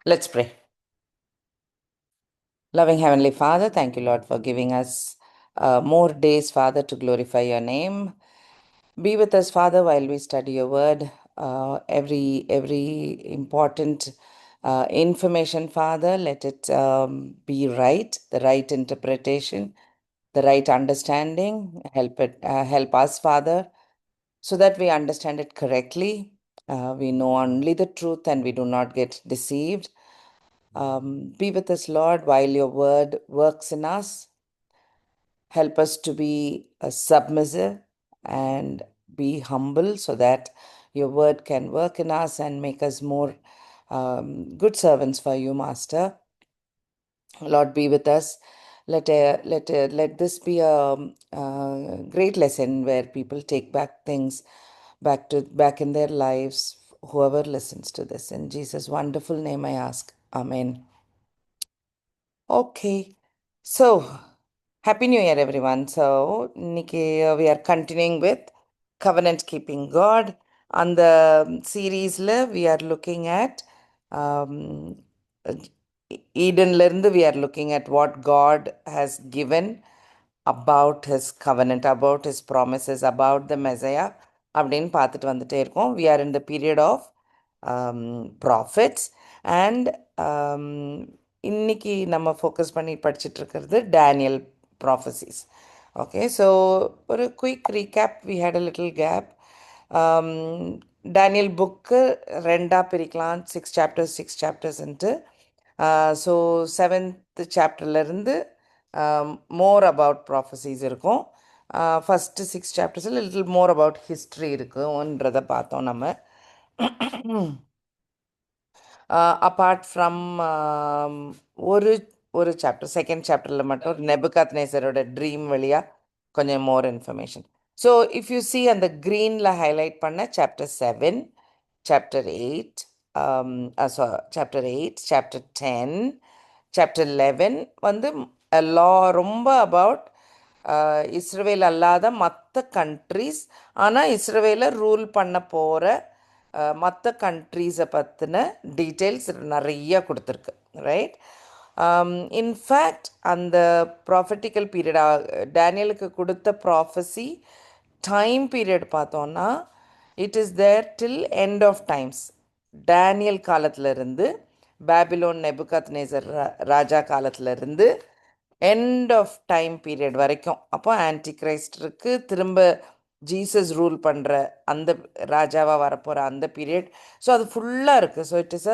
Let's pray. Loving Heavenly Father, thank you, Lord, for giving us more days, Father, to glorify your name. Be with us, Father, while we study your word. Every important information, Father, let it be right, the right interpretation, the right understanding. Help us, Father, so that we understand it correctly. We know only the truth and we do not get deceived. Be with us, Lord, while your word works in us. Help us to be submissive and be humble so that your word can work in us and make us more good servants for you, Master. Lord, be with us. Let this be a great lesson where people take back things back in their lives. Whoever listens to this, in Jesus' wonderful name, I ask. Amen. Okay. So, Happy New Year, everyone. So, Nikki, we are continuing with Covenant Keeping God. On the series, we are looking at um, Eden Lernd, we are looking at what God has given about his covenant, about his promises, about the Messiah. அப்படின்னு பார்த்துட்டு வந்துட்டே இருக்கோம். We are in the period of prophets and um, இன்னைக்கு நம்ம focus பண்ணி படிச்சுட்டு இருக்கிறது Daniel prophecies. Okay, so ஒரு quick recap. We had a little gap. Daniel book ரெண்டாக பிரிக்கலாம், 6 சாப்டர்ஸ்ன்ட்டு. ஸோ செவன்த் சாப்டர்லேருந்து மோர் அபவுட் ப்ராஃபஸிஸ் இருக்கும். ஃபஸ்ட்டு 6 சாப்டர்ஸில் லிட்டில் மோர் அபவுட் ஹிஸ்ட்ரி இருக்குன்றதை பார்த்தோம் நம்ம. அப்பார்ட் ஃப்ரம் ஒரு ஒரு சாப்டர், செகண்ட் சாப்டரில் மட்டும் நெபுகாத் நேசரோட ட்ரீம் வழியாக கொஞ்சம் more information. So if you see அந்த க்ரீனில் ஹைலைட் பண்ண chapter 7, chapter 8, chapter 8, chapter 10, chapter 11 வந்து லா ரொம்ப அபவுட் இஸ்ரவேல் அல்லாத மற்ற கண்ட்ரீஸ், ஆனால் இஸ்ரவேலை ரூல் பண்ண போகிற மற்ற கண்ட்ரீஸை பற்றின டீட்டெயில்ஸ் நிறைய கொடுத்துருக்கு, ரைட்? இன்ஃபேக்ட் அந்த ப்ராஃபட்டிக்கல் பீரியட் டேனியலுக்கு கொடுத்த ப்ராஃபஸி டைம் பீரியட் பார்த்தோன்னா it is there till end of times. Daniel காலத்திலிருந்து பாபிலோன் நெபுகத் நேசர் ராஜா காலத்திலிருந்து எண்ட் ஆஃப் டைம் பீரியட் வரைக்கும். அப்போ ஆன்டி கிரைஸ்ட் இருக்கு, திரும்ப ஜீசஸ் ரூல் பண்ணுற அந்த ராஜாவாக வரப்போகிற அந்த பீரியட். ஸோ அது ஃபுல்லாக இருக்குது. ஸோ இட் இஸ்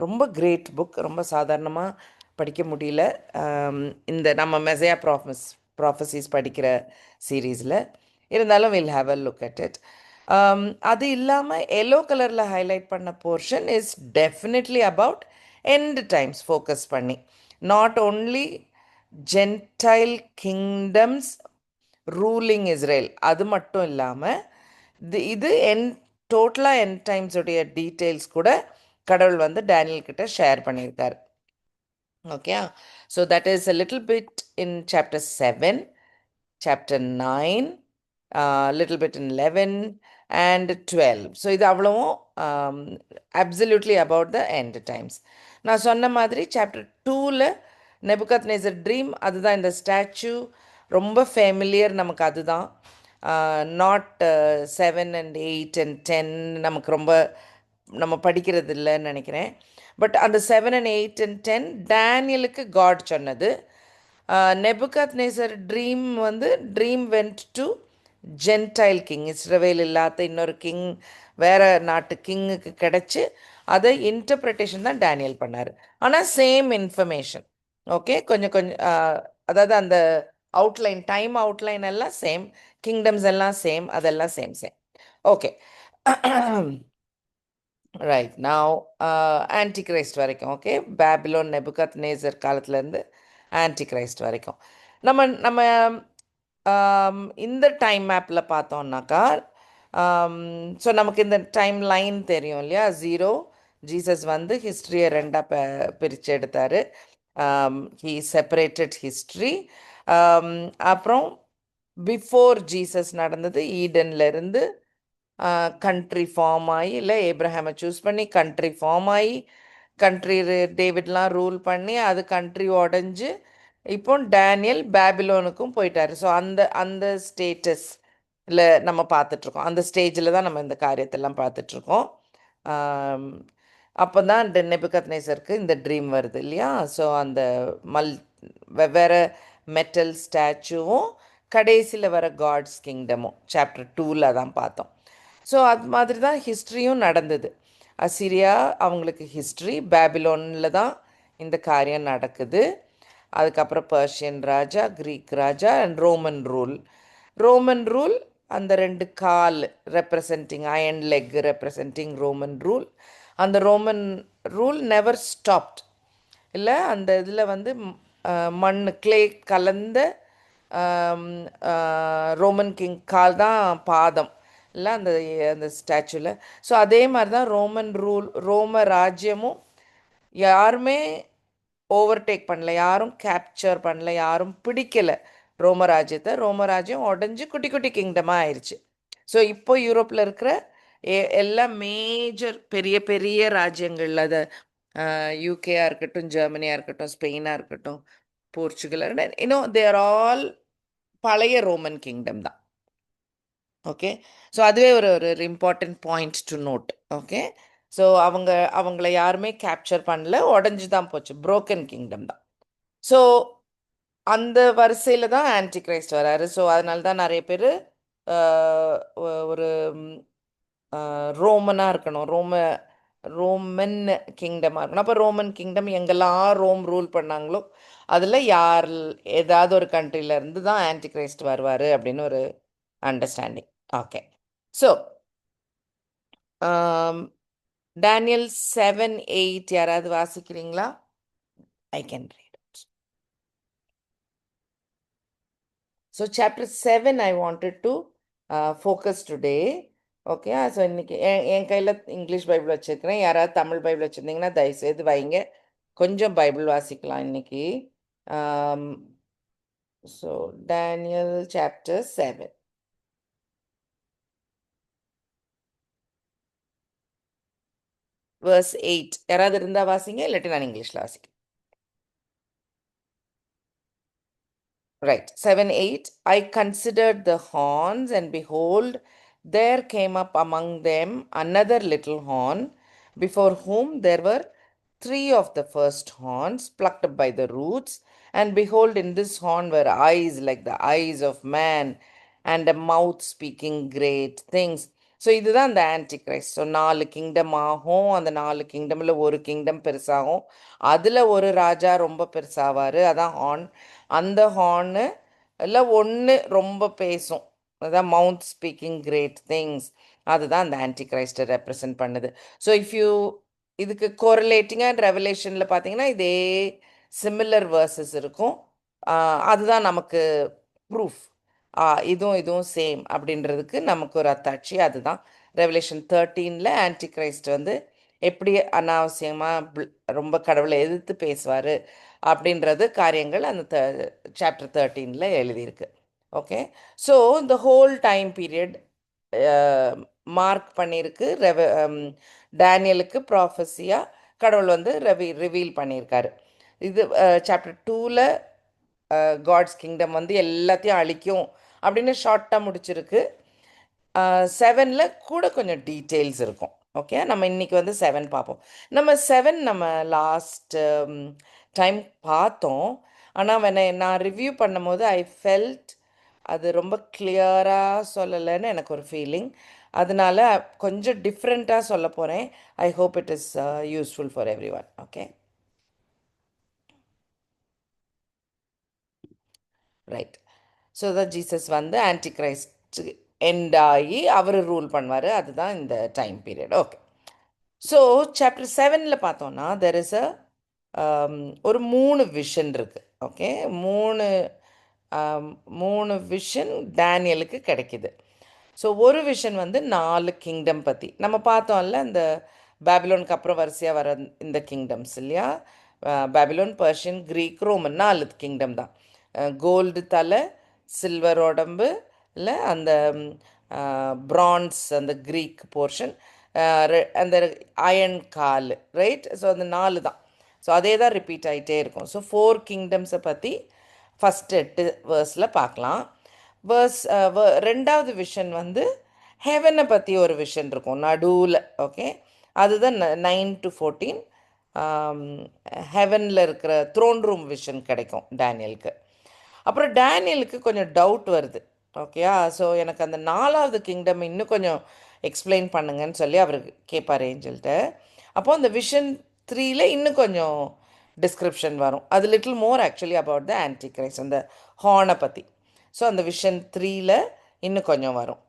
ரொம்ப கிரேட் புக். ரொம்ப சாதாரணமாக படிக்க முடியல இந்த நம்ம மெசையா ப்ராஃபஸிஸ் படிக்கிற சீரீஸில். இருந்தாலும் will have a look at it. அது இல்லாமல் எல்லோ கலரில் ஹைலைட் பண்ண portion is definitely about end times focus பண்ணி, not only gentile kingdoms ruling Israel, அது மட்டும் இல்லாமல் இது டோட்டலாக என் டைம்ஸுடைய டீட்டெயில்ஸ் கூட கடவுள் வந்து டேனியல் கிட்ட ஷேர் பண்ணியிருக்கார். Okay, so that is a little bit in chapter 7, chapter 9, little bit in 11 and 12. So இது அவ்வளவும் absolutely about the end times. நான் சொன்ன மாதிரி சாப்டர் 2ல் நெபுகத் நேசர் ட்ரீம், அதுதான் இந்த ஸ்டாச்சு. ரொம்ப ஃபேமிலியர் நமக்கு, அதுதான். நாட் 7 and 8 and 10 நமக்கு ரொம்ப நம்ம படிக்கிறது இல்லைன்னு நினைக்கிறேன். பட் அந்த 7 and 8 and 10 டேனியலுக்கு காட் சொன்னது. நெபுகத் நேசர் ட்ரீம் வந்து dream went to gentile king, இஸ்ரவேல் இல்லாத இன்னொரு கிங், வேற நாட்டு கிங்குக்கு கிடச்சி அதை இன்டர்பிரிட்டேஷன் தான் டேனியல் பண்ணார். ஆனால் சேம் இன்ஃபர்மேஷன். ஓகே, கொஞ்சம் கொஞ்சம் அதாவது அந்த அவுட்லைன், டைம் அவுட்லைன் எல்லாம் சேம், கிங்டம்ஸ் எல்லாம் சேம், அதெல்லாம் same same. Okay, right. Now anti Christ வரைக்கும். ஓகே, பேபிலோன் நெபுகத் நேசர் காலத்துலேருந்து ஆன்டி கிரைஸ்ட் வரைக்கும் நம்ம நம்ம இந்த டைம் மேப்பில் பார்த்தோம்னாக்கா, ஸோ நமக்கு இந்த டைம் லைன் தெரியும் இல்லையா? 0, ஜீசஸ் வந்து ஹிஸ்ட்ரியை ரெண்டாக பிரித்து எடுத்தார். He separated history. அப்புறம் பிஃபோர் ஜீசஸ் நடந்தது ஈடன்லேருந்து கண்ட்ரி ஃபார்ம் ஆகி, இல்லை ஏப்ரஹாமை சூஸ் பண்ணி கண்ட்ரி ஃபார்ம் ஆகி, கண்ட்ரி டேவிட்லாம் ரூல் பண்ணி அது கண்ட்ரி உடஞ்சி இப்போ டேனியல் பேபிலோனுக்கும் போயிட்டாரு. ஸோ அந்த அந்த ஸ்டேட்டஸில் நம்ம பார்த்துட்ருக்கோம். அந்த ஸ்டேஜில் தான் நம்ம இந்த காரியத்தெல்லாம் பார்த்துட்ருக்கோம். அப்போ தான் நெபுகத்நேசருக்கு இந்த ட்ரீம் வருது இல்லையா? ஸோ அந்த மல் வெவ்வேறு மெட்டல் ஸ்டாச்சுவும் கடைசியில் வர காட்ஸ் கிங்டமும் சாப்டர் 2ல் தான் பார்த்தோம். ஸோ அது மாதிரி தான் ஹிஸ்ட்ரியும் நடந்தது. அசிரியா அவங்களுக்கு ஹிஸ்ட்ரி, பேபிலோனில் தான் இந்த காரியம் நடக்குது. அதுக்கப்புறம் பர்ஷியன் ராஜா, க்ரீக் ராஜா and Roman rule. Roman rule அந்த 2 கால் representing iron leg representing Roman rule. அந்த ரோமன் ரூல் நெவர் ஸ்டாப்ட். இல்லை அந்த இதில் வந்து மண் கிளே கலந்த ரோமன் கிங் கால் தான் பாதம் இல்லை அந்த அந்த ஸ்டாச்சுவில். ஸோ அதே மாதிரி தான் ரோமன் ரூல், ரோம ராஜ்யமும் யாருமே ஓவர்டேக் பண்ணல, யாரும் கேப்சர் பண்ணல, யாரும் பிடிக்கலை ரோமராஜ்யத்தை. ரோமராஜ்யம் உடஞ்சி குட்டி குட்டி கிங்டமாக ஆயிடுச்சு. ஸோ இப்போ யூரோப்பில் இருக்கிற எல்லா மேஜர் பெரிய பெரிய ராஜ்யங்கள், அதை யூகேயாக இருக்கட்டும், ஜெர்மனியாக இருக்கட்டும், ஸ்பெயினாக இருக்கட்டும், போர்ச்சுகல், இன்னும் தேர் ஆல் பழைய ரோமன் கிங்டம் தான். ஓகே, ஸோ அதுவே ஒரு ஒரு important point to note. Okay, so அவங்கள யாருமே கேப்சர் பண்ணல, உடஞ்சி தான் போச்சு, புரோக்கன் கிங்டம் தான். ஸோ அந்த வரிசையில் தான் ஆன்டி கிரைஸ்ட் வராரு. ஸோ அதனால தான் நிறைய பேர் ஒரு ரோமனாக இருக்கணும், ரோமன் கிங்டமாக இருக்கணும். அப்போ ரோமன் கிங்டம் எங்கெல்லாம் ரோம் ரூல் பண்ணாங்களோ அதில் யார் ஏதாவது ஒரு கண்ட்ரிலேருந்து தான் ஆன்டி கிரைஸ்ட் வருவார் அப்படின்னு ஒரு அண்டர்ஸ்டாண்டிங். ஓகே, ஸோ டேனியல் 7:8 யாராவது வாசிக்கிறீங்களா? I can read. So chapter 7 I wanted to focus today. Okay, so இன்னைக்கு என் கையில் இங்கிலீஷ் பைபிள் வச்சுருக்கிறேன். யாராவது தமிழ் பைபிள் வச்சுருந்தீங்கன்னா தயவுசெய்து வைங்க, கொஞ்சம் பைபிள் வாசிக்கலாம் இன்னைக்கு. So Daniel chapter 7. verse 8 யாராவது இருந்தால் வாசிங்க, இல்லாட்டி நான் இங்கிலீஷில் வாசிக்கிறேன். Right, 7:8. I considered the horns, and behold, there came up among them another little horn, before whom there were three of the first horns plucked up by the roots. And behold, in this horn were eyes like the eyes of man, and a mouth speaking great things. So இதுதான் அந்த anti Christ. So 4 kingdom ஆகும். அந்த 4 கிங்டமில் ஒரு kingdom பெருசாகும், அதில் ஒரு ராஜா ரொம்ப பெருசாவார், அதான் ஹார்ன். அந்த ஹார்னு இல்லை ஒன்று ரொம்ப பேசும், அதான் மவுண்ட் ஸ்பீக்கிங் கிரேட் திங்ஸ். அதுதான் அந்த ஆன்டி கிரைஸ்டை ரெப்ரசன்ட் பண்ணுது. ஸோ இஃப் யூ இதுக்கு கோரிலேட்டிங்காக ரெவலேஷனில் பார்த்தீங்கன்னா இதே சிமிலர் வேர்சஸ் இருக்கும். அதுதான் நமக்கு ப்ரூஃப். இதுவும் சேம் அப்படின்றதுக்கு நமக்கு ஒரு அத்தாட்சி. அதுதான் ரெவலேஷன் 13ல் ஆன்டி கிரைஸ்ட் வந்து எப்படி அனாவசியமாக ரொம்ப கடவுளை எதிர்த்து பேசுவார் அப்படின்றது காரியங்கள் அந்த சாப்டர் 13ல் எழுதியிருக்கு. ஓகே, ஸோ இந்த ஹோல் டைம் பீரியட் மார்க் பண்ணியிருக்கு. டேனியலுக்கு ப்ராஃபஸியாக கடவுள் வந்து ரிவீல் பண்ணியிருக்காரு. இது சாப்டர் 2ல் காட்ஸ் கிங்டம் வந்து எல்லாத்தையும் அழிக்கும் அப்படின்னு ஷார்ட்டாக முடிச்சிருக்கு. 7ல் கூட கொஞ்சம் டீட்டெயில்ஸ் இருக்கும். ஓகே, நம்ம இன்றைக்கி வந்து 7 பார்ப்போம். நம்ம 7 நம்ம லாஸ்ட் டைம் பார்த்தோம். ஆனால் நான் ரிவ்யூ பண்ணும்போது ஐ ஃபெல்ட் அது ரொம்ப கிளியராக சொல்லலைன்னு எனக்கு ஒரு ஃபீலிங். அதனால கொஞ்சம் டிஃப்ரெண்ட்டாக சொல்ல போகிறேன். I hope it is useful for everyone. Okay, right. So தான் ஜீசஸ் வந்து ஆன்டி கிரைஸ்ட் எண்ட் ஆகி அவர் ரூல் பண்ணுவார். அதுதான் இந்த time period. Okay, so chapter 7ல் பார்த்தோன்னா தெர் இஸ் ஒரு 3 விஷன் இருக்குது. ஓகே, மூணு விஷன் டேனியலுக்கு கிடைக்கிது. ஸோ ஒரு விஷன் வந்து 4 கிங்டம் பற்றி நம்ம பார்த்தோம்ல. இந்த பேபிலோனுக்கு அப்புறம் வரிசையாக வர இந்த கிங்டம்ஸ் இல்லையா, Babylon, Persian, Greek, Roman 4 kingdom தான். கோல்டு தலை, சில்வர் உடம்பு இல்லை, அந்த பிரான்ஸ் அந்த க்ரீக் போர்ஷன், அந்த அயன் கால், ரைட்? ஸோ அந்த 4 தான். ஸோ அதே தான் ரிப்பீட் ஆகிட்டே இருக்கும். ஸோ 4 கிங்டம்ஸை பற்றி ஃபஸ்ட் 8 வேர்ஸில் பார்க்கலாம். ரெண்டாவது விஷன் வந்து ஹெவனை பற்றி ஒரு விஷன் இருக்கும் நடுவில். ஓகே, அதுதான் 9 to 14 ஹெவனில் இருக்கிற த்ரோன் ரூம் விஷன் கிடைக்கும் டேனியலுக்கு. அப்புறம் டேனியலுக்கு கொஞ்சம் டவுட் வருது. ஓகேயா? ஸோ எனக்கு அந்த 4வது கிங்டம் இன்னும் கொஞ்சம் எக்ஸ்பிளைன் பண்ணுங்கன்னு சொல்லி அவர் கேட்பார் ஏஞ்சல்கிட்ட. அப்போது அந்த விஷன் 3ல இன்னும் கொஞ்சம் டிஸ்கிரிப்ஷன் வரும். அது little more actually about the anti Christ, அந்த ஹார்னை பற்றி. ஸோ அந்த விஷன் 3ல இன்னும் கொஞ்சம் வரும்.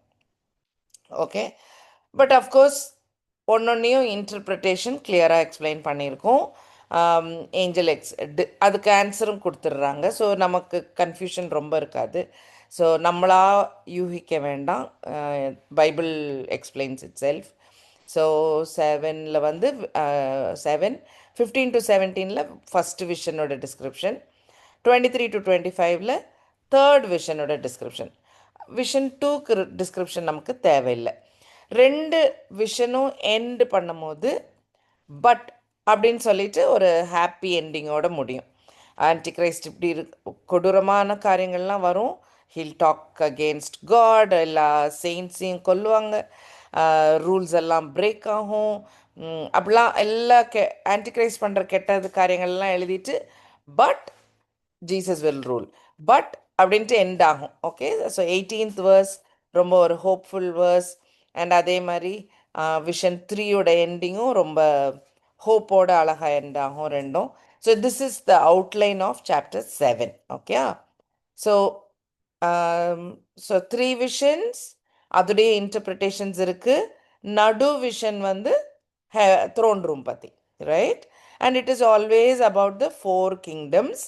ஓகே, பட் அஃப்கோர்ஸ் ஒன்னொன்னையும் இன்டர்பிரிட்டேஷன் கிளியராக எக்ஸ்பிளைன் பண்ணியிருக்கோம். ஏஞ்சல் அதுக்கு ஆன்சரும் கொடுத்துட்றாங்க. ஸோ நமக்கு கன்ஃபியூஷன் ரொம்ப இருக்காது. ஸோ நம்மளா யூகிக்க வேண்டாம், Bible explains itself. So 7ல் வந்து 7 15 to 17ல் ஃபஸ்ட் விஷனோட டிஸ்கிரிப்ஷன், 23 to 25ல் தேர்ட் விஷனோட டிஸ்கிரிப்ஷன். விஷன் 2க்கு டிஸ்கிரிப்ஷன் நமக்கு தேவையில்லை. 2 விஷனும் எண்டு பண்ணும்போது பட் அப்படின்னு சொல்லிட்டு ஒரு ஹாப்பி என்டிங்கோட முடியும். ஆன்டிகிரைஸ்ட் இப்படி கொடூரமான காரியங்கள்லாம் வரும். ஹில் டாக் அகெயின்ஸ்ட் காட், எல்லா செயின்ஸையும் கொல்லுவாங்க, ரூல்ஸ் எல்லாம் பிரேக் ஆகும், அப்படிலாம் எல்லா ஆன்டிகிரைஸ்ட் பண்ணுற கெட்டது காரியங்கள்லாம் எழுதிட்டு but Jesus will rule but அப்படின்ட்டு எண்ட் ஆகும். ஓகே, ஸோ 18th வேர்ஸ் ரொம்ப ஒரு ஹோப்ஃபுல் வேர்ஸ். அண்ட் அதே மாதிரி விஷன் 3யோட எண்டிங்கும் ரொம்ப ஹோப்போட அழகாக எண்ட் ஆகும் ரெண்டும். So this is the outline of chapter 7. Okay, so so 3 visions, அதோடைய இன்டர்பிரிட்டேஷன்ஸ் இருக்குது. நடு விஷன் வந்து த்ரோன் ரூம் பற்றி, right? And it is always about the 4 kingdoms.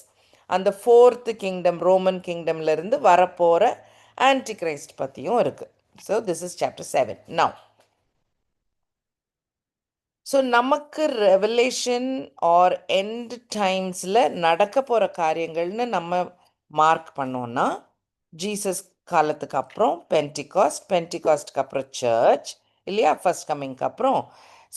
அந்த 4th கிங்டம் ரோமன் கிங்டம்லேருந்து வரப்போகிற ஆன்டிகிரைஸ்ட் பற்றியும் இருக்குது. So this is chapter 7. Now so நமக்கு ரெவலேஷன் ஆர் எண்ட் டைம்ஸில் நடக்க போகிற காரியங்கள்னு நம்ம மார்க் பண்ணோன்னா, ஜீசஸ் காலத்துக்கு அப்புறம் பென்டிகாஸ்ட்க்கு அப்புறம் சர்ச் இல்லையா, ஃபர்ஸ்ட் கம்மிங்க்கு அப்புறம்.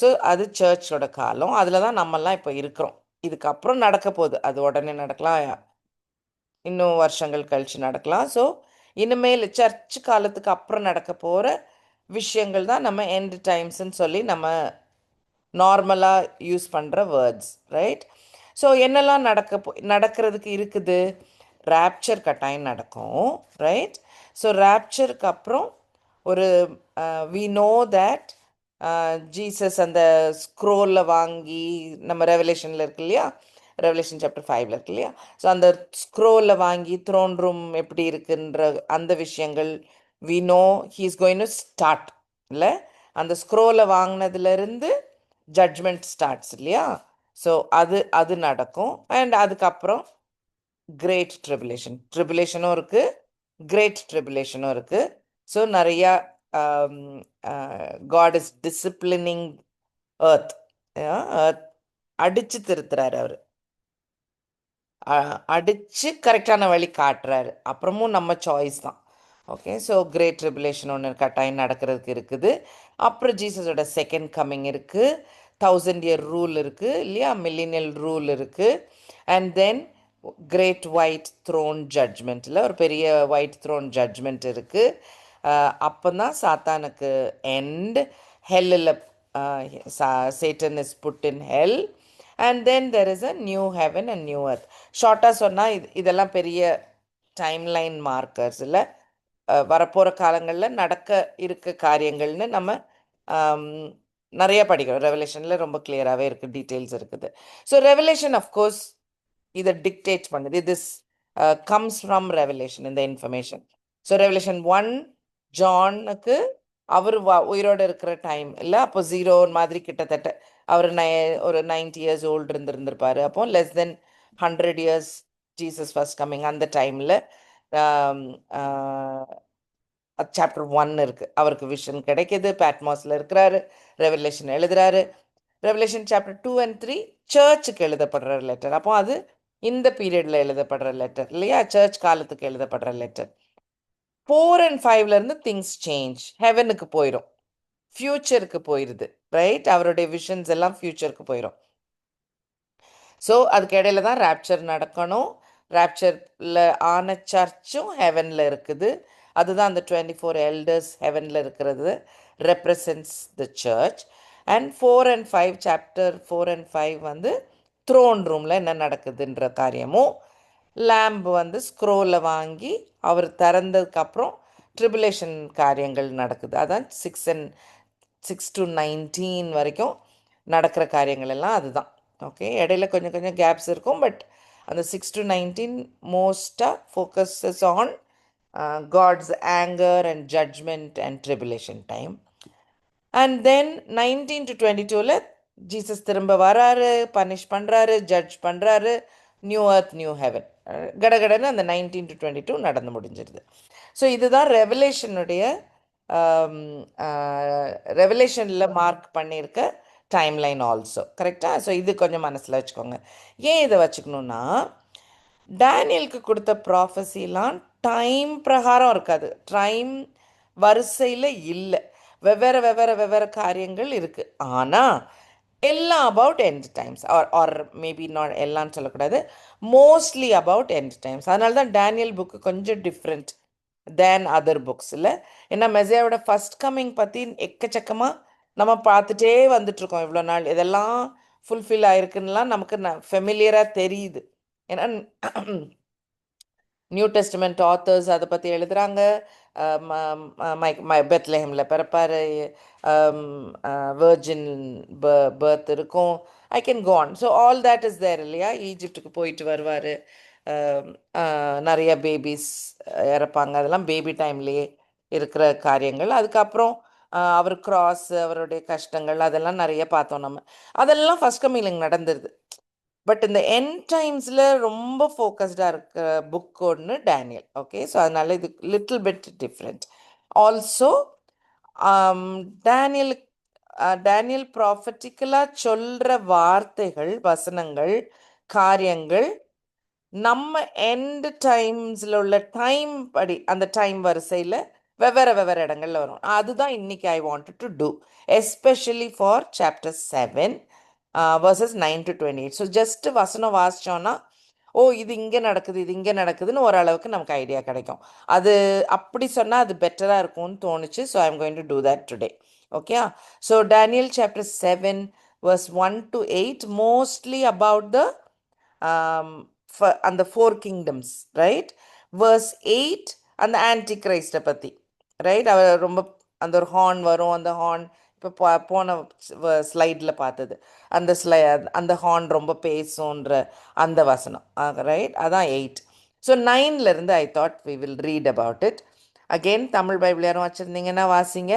ஸோ அது சர்ச்சோட காலம், அதில் தான் நம்மெல்லாம் இப்போ இருக்கிறோம். இதுக்கப்புறம் நடக்க போகுது, அது உடனே நடக்கலாம், இன்னும் வருஷங்கள் கழித்து நடக்கலாம். ஸோ இனிமேல் சர்ச் காலத்துக்கு அப்புறம் நடக்க போகிற விஷயங்கள் தான் நம்ம எண்ட் டைம்ஸ்ன்னு சொல்லி நம்ம நார்மலாக யூஸ் பண்ணுற வேர்ட்ஸ், ரைட்? ஸோ என்னெல்லாம் நடக்கிறதுக்கு இருக்குது? ராப்சர் கட்டாயம் நடக்கும், ரைட்? ஸோ ராப்சருக்கு அப்புறம் ஒரு வி நோ தட் ஜீசஸ் அந்த ஸ்க்ரோலில் வாங்கி, நம்ம ரெவலேஷனில் இருக்கு இல்லையா, ரெவலேஷன் சாப்டர் 5ல் இருக்கு இல்லையா, ஸோ அந்த ஸ்க்ரோலில் வாங்கி த்ரோன் ரூம் எப்படி இருக்குன்ற அந்த விஷயங்கள் we know he is going to start. இல்லை, அந்த ஸ்க்ரோலை வாங்கினதுலேருந்து ஜட்ஜ்மெண்ட் ஸ்டார்ட்ஸ் இல்லையா, ஸோ அது நடக்கும். அண்ட் அதுக்கப்புறம் கிரேட் ட்ரிபுலேஷனும் இருக்குது, கிரேட் ட்ரிபுலேஷனும் இருக்குது. ஸோ நிறையா காட் இஸ் டிசிப்ளினிங் எர்த், அடித்து திருத்துறாரு அவர், அடித்து கரெக்டான வழி காட்டுறாரு. அப்புறமும் நம்ம சாய்ஸ் தான். ஓகே, ஸோ கிரேட் ட்ரிபுலேஷன் ஒன்று கட்டாயம் நடக்கிறதுக்கு இருக்குது. அப்புறம் ஜீசஸோட செகண்ட் கம்மிங் இருக்குது, 1000 year ரூல் இருக்குது இல்லையா, மில்லினியல் ரூல் இருக்குது. And then great white throne ஜட்ஜ்மெண்ட்டில் ஒரு பெரிய ஒயிட் த்ரோன் ஜட்ஜ்மெண்ட் இருக்குது. அப்போ தான் சாத்தானுக்கு எண்ட், ஹெல்லில் Satan is put in hell. And then there is a new heaven and new earth. ஷார்ட்டாக சொன்னால் இதெல்லாம் பெரிய டைம்லைன் மார்க்கர்ஸ் இல்லை, வரப்போகிற காலங்களில் நடக்க இருக்க காரியங்கள்னு நம்ம நிறைய படிக்கிறோம். ரெவலேஷனில் ரொம்ப கிளியராகவே இருக்குது, டீட்டெயில்ஸ் இருக்குது. ஸோ ரெவலேஷன் அஃப்கோர்ஸ் இதை டிக்டேட் பண்ணுது. திஸ் கம்ஸ் ஃப்ரம் ரெவலேஷன், இந்த இன்ஃபர்மேஷன். ஸோ ரெவலேஷன் 1 ஜானுக்கு அவர் உயிரோடு இருக்கிற டைம் இல்லை, அப்போ 0 மாதிரி கிட்டத்தட்ட அவர் ஒரு 90 years ஓல்டு இருந்திருப்பார். அப்போ less than 100 years Jesus first coming அந்த டைமில் சாப்டர் 1 இருக்குது. அவருக்கு விஷன் கிடைக்கிது, பேட்மாஸில் இருக்கிறாரு, ரெவலேஷன் எழுதுறாரு. ரெவலேஷன் சாப்டர் 2 and 3 சர்ச்சுக்கு எழுதப்படுற லெட்டர். அப்போ அது இந்த பீரியடில் எழுதப்படுற லெட்டர் இல்லையா, சர்ச் காலத்துக்கு எழுதப்படுற லெட்டர். 4 and 5ல இருந்து திங்ஸ் சேஞ்ச், ஹெவனுக்கு போயிடும், ஃபியூச்சருக்கு போயிடுது, ரைட்? அவருடைய விஷன்ஸ் எல்லாம் ஃபியூச்சருக்கு போயிடும். ஸோ அதுக்கு இடையில தான் ரேப்சர் நடக்கணும். ரேப்சரில் ஆன சர்ச்சும் ஹெவனில் இருக்குது. அதுதான் அந்த 24 எல்டர்ஸ் ஹெவனில் இருக்கிறது represents the church. And 4 and 5 chapter 4 and 5 வந்து த்ரோன் ரூமில் என்ன நடக்குதுன்ற காரியமும், லேம்ப் வந்து ஸ்க்ரோலை வாங்கி அவர் திறந்ததுக்கப்புறம் ட்ரிபுலேஷன் காரியங்கள் நடக்குது. அதான் 6 to 19 வரைக்கும் நடக்கிற காரியங்கள் எல்லாம் அதுதான். ஓகே, இடையில கொஞ்சம் கொஞ்சம் கேப்ஸ் இருக்கும், பட் அந்த 6 to 19 மோஸ்ட்டாக focuses on God's anger and judgement and tribulation time. And then 19 to 22ல் ஜீசஸ் திரும்ப வராரு, பனிஷ் பண்ணுறாரு, ஜட்ஜ் பண்ணுறாரு, நியூ earth நியூ ஹெவன். கடகடன்னு அந்த 19 to 22 நடந்து முடிஞ்சிருது. ஸோ இதுதான் ரெவலேஷனுடைய ரெவலேஷனில் மார்க் பண்ணியிருக்க டைம்லைன் ஆல்சோ, கரெக்டாக? ஸோ இது கொஞ்சம் மனசில் வச்சுக்கோங்க. ஏன் இதை வச்சுக்கணுன்னா, டேனியலுக்கு கொடுத்த ப்ராஃபஸிலாம் டைம் பிரகாரம் இருக்காது, டைம் வரிசையில் இல்லை, வெவ்வேறு வெவ்வேறு வெவ்வேறு காரியங்கள் இருக்குது. ஆனால் எல்லாம் about end times, or maybe not, எல்லாம்னு சொல்லக்கூடாது, மோஸ்ட்லி அபவுட் எண்ட் டைம்ஸ். அதனால தான் டேனியல் புக்கு கொஞ்சம் டிஃப்ரெண்ட் தேன் அதர் புக்ஸில். ஏன்னா மெசையாவோட ஃபஸ்ட் கம்மிங் பற்றி எக்கச்சக்கமாக நம்ம பார்த்துட்டே வந்துட்ருக்கோம் இவ்வளோ நாள். இதெல்லாம் ஃபுல்ஃபில் ஆயிருக்குன்னுலாம் நமக்கு ஃபெமிலியராக தெரியுது. ஏன்னா நியூ டெஸ்டமெண்ட் ஆத்தர்ஸ் அதை பற்றி எழுதுகிறாங்க. பெத்லஹேமில் பிறப்பார், வெர்ஜின் பர்த் இருக்கும், I can go on. So all that is there இல்லையா? ஈஜிப்டுக்கு போயிட்டு வருவார், நிறைய பேபிஸ் இறப்பாங்க, அதெல்லாம் பேபி டைம்லேயே இருக்கிற காரியங்கள். அதுக்கப்புறம் அவர் கிராஸ், அவருடைய கஷ்டங்கள், அதெல்லாம் நிறைய பார்த்தோம் நம்ம. அதெல்லாம் ஃபஸ்ட் கம்மிங் நடந்துருது. பட் இந்த என் டைம்ஸில் ரொம்ப ஃபோக்கஸ்டாக இருக்க புக் ஒன்று டேனியல். ஓகே, ஸோ அதனால இது little bit different. Also Daniel Daniel ப்ராஃபட்டிக்கலாக சொல்கிற வார்த்தைகள், வசனங்கள், காரியங்கள் நம்ம எண்ட் டைம்ஸில் உள்ள டைம் படி, அந்த டைம் வரிசையில் வெவ்வேறு வெவ்வேறு இடங்கள்ல வரும். அதுதான் இன்னைக்கு I wanted to do, especially for chapter 7 verses 9 to 28. So just வசனம் வாசித்தோன்னா, ஓ இது இங்கே நடக்குது, இது இங்கே நடக்குதுன்னு ஓரளவுக்கு நமக்கு ஐடியா கிடைக்கும். அது அப்படி சொன்னால் அது பெட்டராக இருக்கும்னு தோணுச்சு. So I am going to do that today. Okay, so Daniel chapter 7 verse 1 to 8 mostly about the அந்த 4 kingdoms, ரைட்? verse 8 அந்த ஆன்டி கிரைஸ்டை பற்றி, ரைட்? அவர் ரொம்ப அந்த ஒரு ஹார்ன் வரும், அந்த ஹார்ன் இப்போ போன ஸ்லைடில் பார்த்தது, அந்த ஹார்ன் ரொம்ப பேசுன்ற அந்த வசனம், ரைட்? அதான் 8. ஸோ 9லேருந்து I thought we will read about it. Again Tamil Bible யாரும் வச்சுருந்தீங்கன்னா வாசிங்க.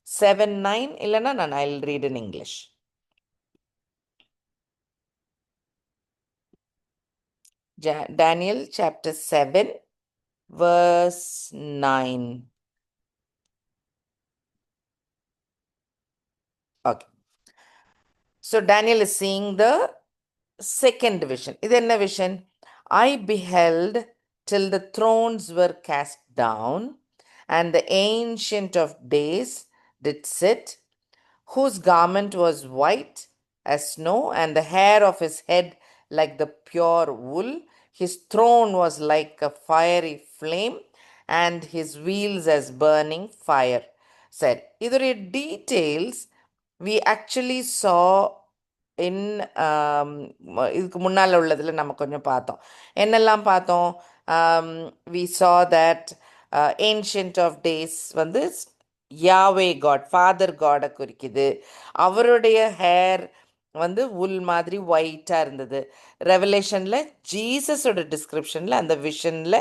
7, 9 இல்லைன்னா நான் I will read in English. Daniel chapter 7 verse 9. Okay. So Daniel is seeing the second vision. இது என்ன vision? I beheld till the thrones were cast down, and the ancient of days did sit, whose garment was white as snow, and the hair of his head like the pure wool. His throne was like a fiery flame, and his wheels as burning fire. Said, இதோடைய details we actually saw in இதுக்கு முன்னால் உள்ளதில் நம்ம கொஞ்சம் பார்த்தோம். என்னெல்லாம் பார்த்தோம்? we saw that ancient of days வந்து யாவே God, father காடை குறிக்குது. அவருடைய ஹேர் வந்து உல் மாதிரி ஒயிட்டாக இருந்தது. ரெவலேஷனில் ஜீசஸோட டிஸ்கிரிப்ஷனில், அந்த விஷனில்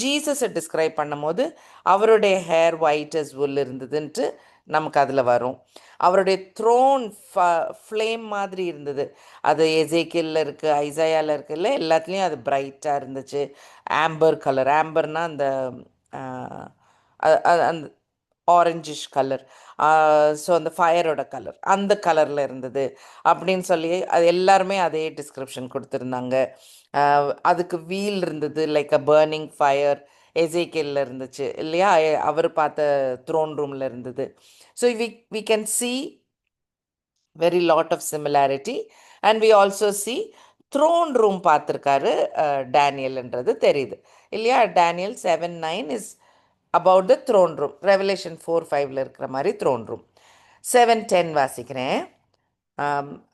ஜீசஸை டிஸ்கிரைப் பண்ணும்போது அவருடைய ஹேர் ஒயிட் அஸ் உல் இருந்ததுன்ட்டு நமக்கு அதில் வரும். அவருடைய த்ரோன் ஃப்ளேம் மாதிரி இருந்தது. அது எசேக்கியலில் இருக்குது, ஐசாயாவில் இருக்குல்ல, எல்லாத்துலேயும் அது பிரைட்டாக இருந்துச்சு. ஆம்பர் கலர், ஆம்பர்னால் அந்த அந்த ஆரஞ்சிஷ் கலர், ஸோ அந்த ஃபயரோட கலர், அந்த கலரில் இருந்தது அப்படின்னு சொல்லி அது எல்லாருமே அதே டிஸ்கிரிப்ஷன் கொடுத்துருந்தாங்க. அதுக்கு வீல் இருந்தது லைக் அ பர்னிங் ஃபயர். எசேக்கியல்ல இருந்துச்சு இல்லையா? அவர் பார்த்த த்ரோன் ரூமில் இருந்தது. So we can see very lot of similarity, and we also see throne room பார்த்துருக்காரு டேனியல்ன்றது தெரியுது இல்லையா? Daniel 7:9 is about the throne room. Revelation 4:5ல இருக்கிற மாதிரி த்ரோன் ரூம். 7:10 வாசிக்கிறேன்.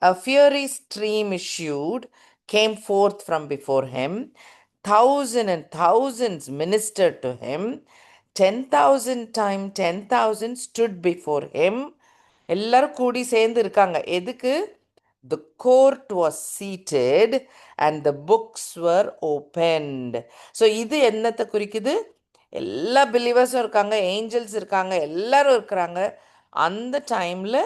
A fiery stream issued, came forth from before him. Thousand and thousands ministered to him. 10,000 times 10,000 stood before him. எல்லாரும் கூடி சேர்ந்து இருக்காங்க. எதுக்கு? The court was seated and the books were opened. So இது என்னத்தை குறிக்குது? எல்லா பிலீவர்ஸும் இருக்காங்க, ஏஞ்சல்ஸ் இருக்காங்க, எல்லாரும் இருக்கிறாங்க. அந்த டைமில்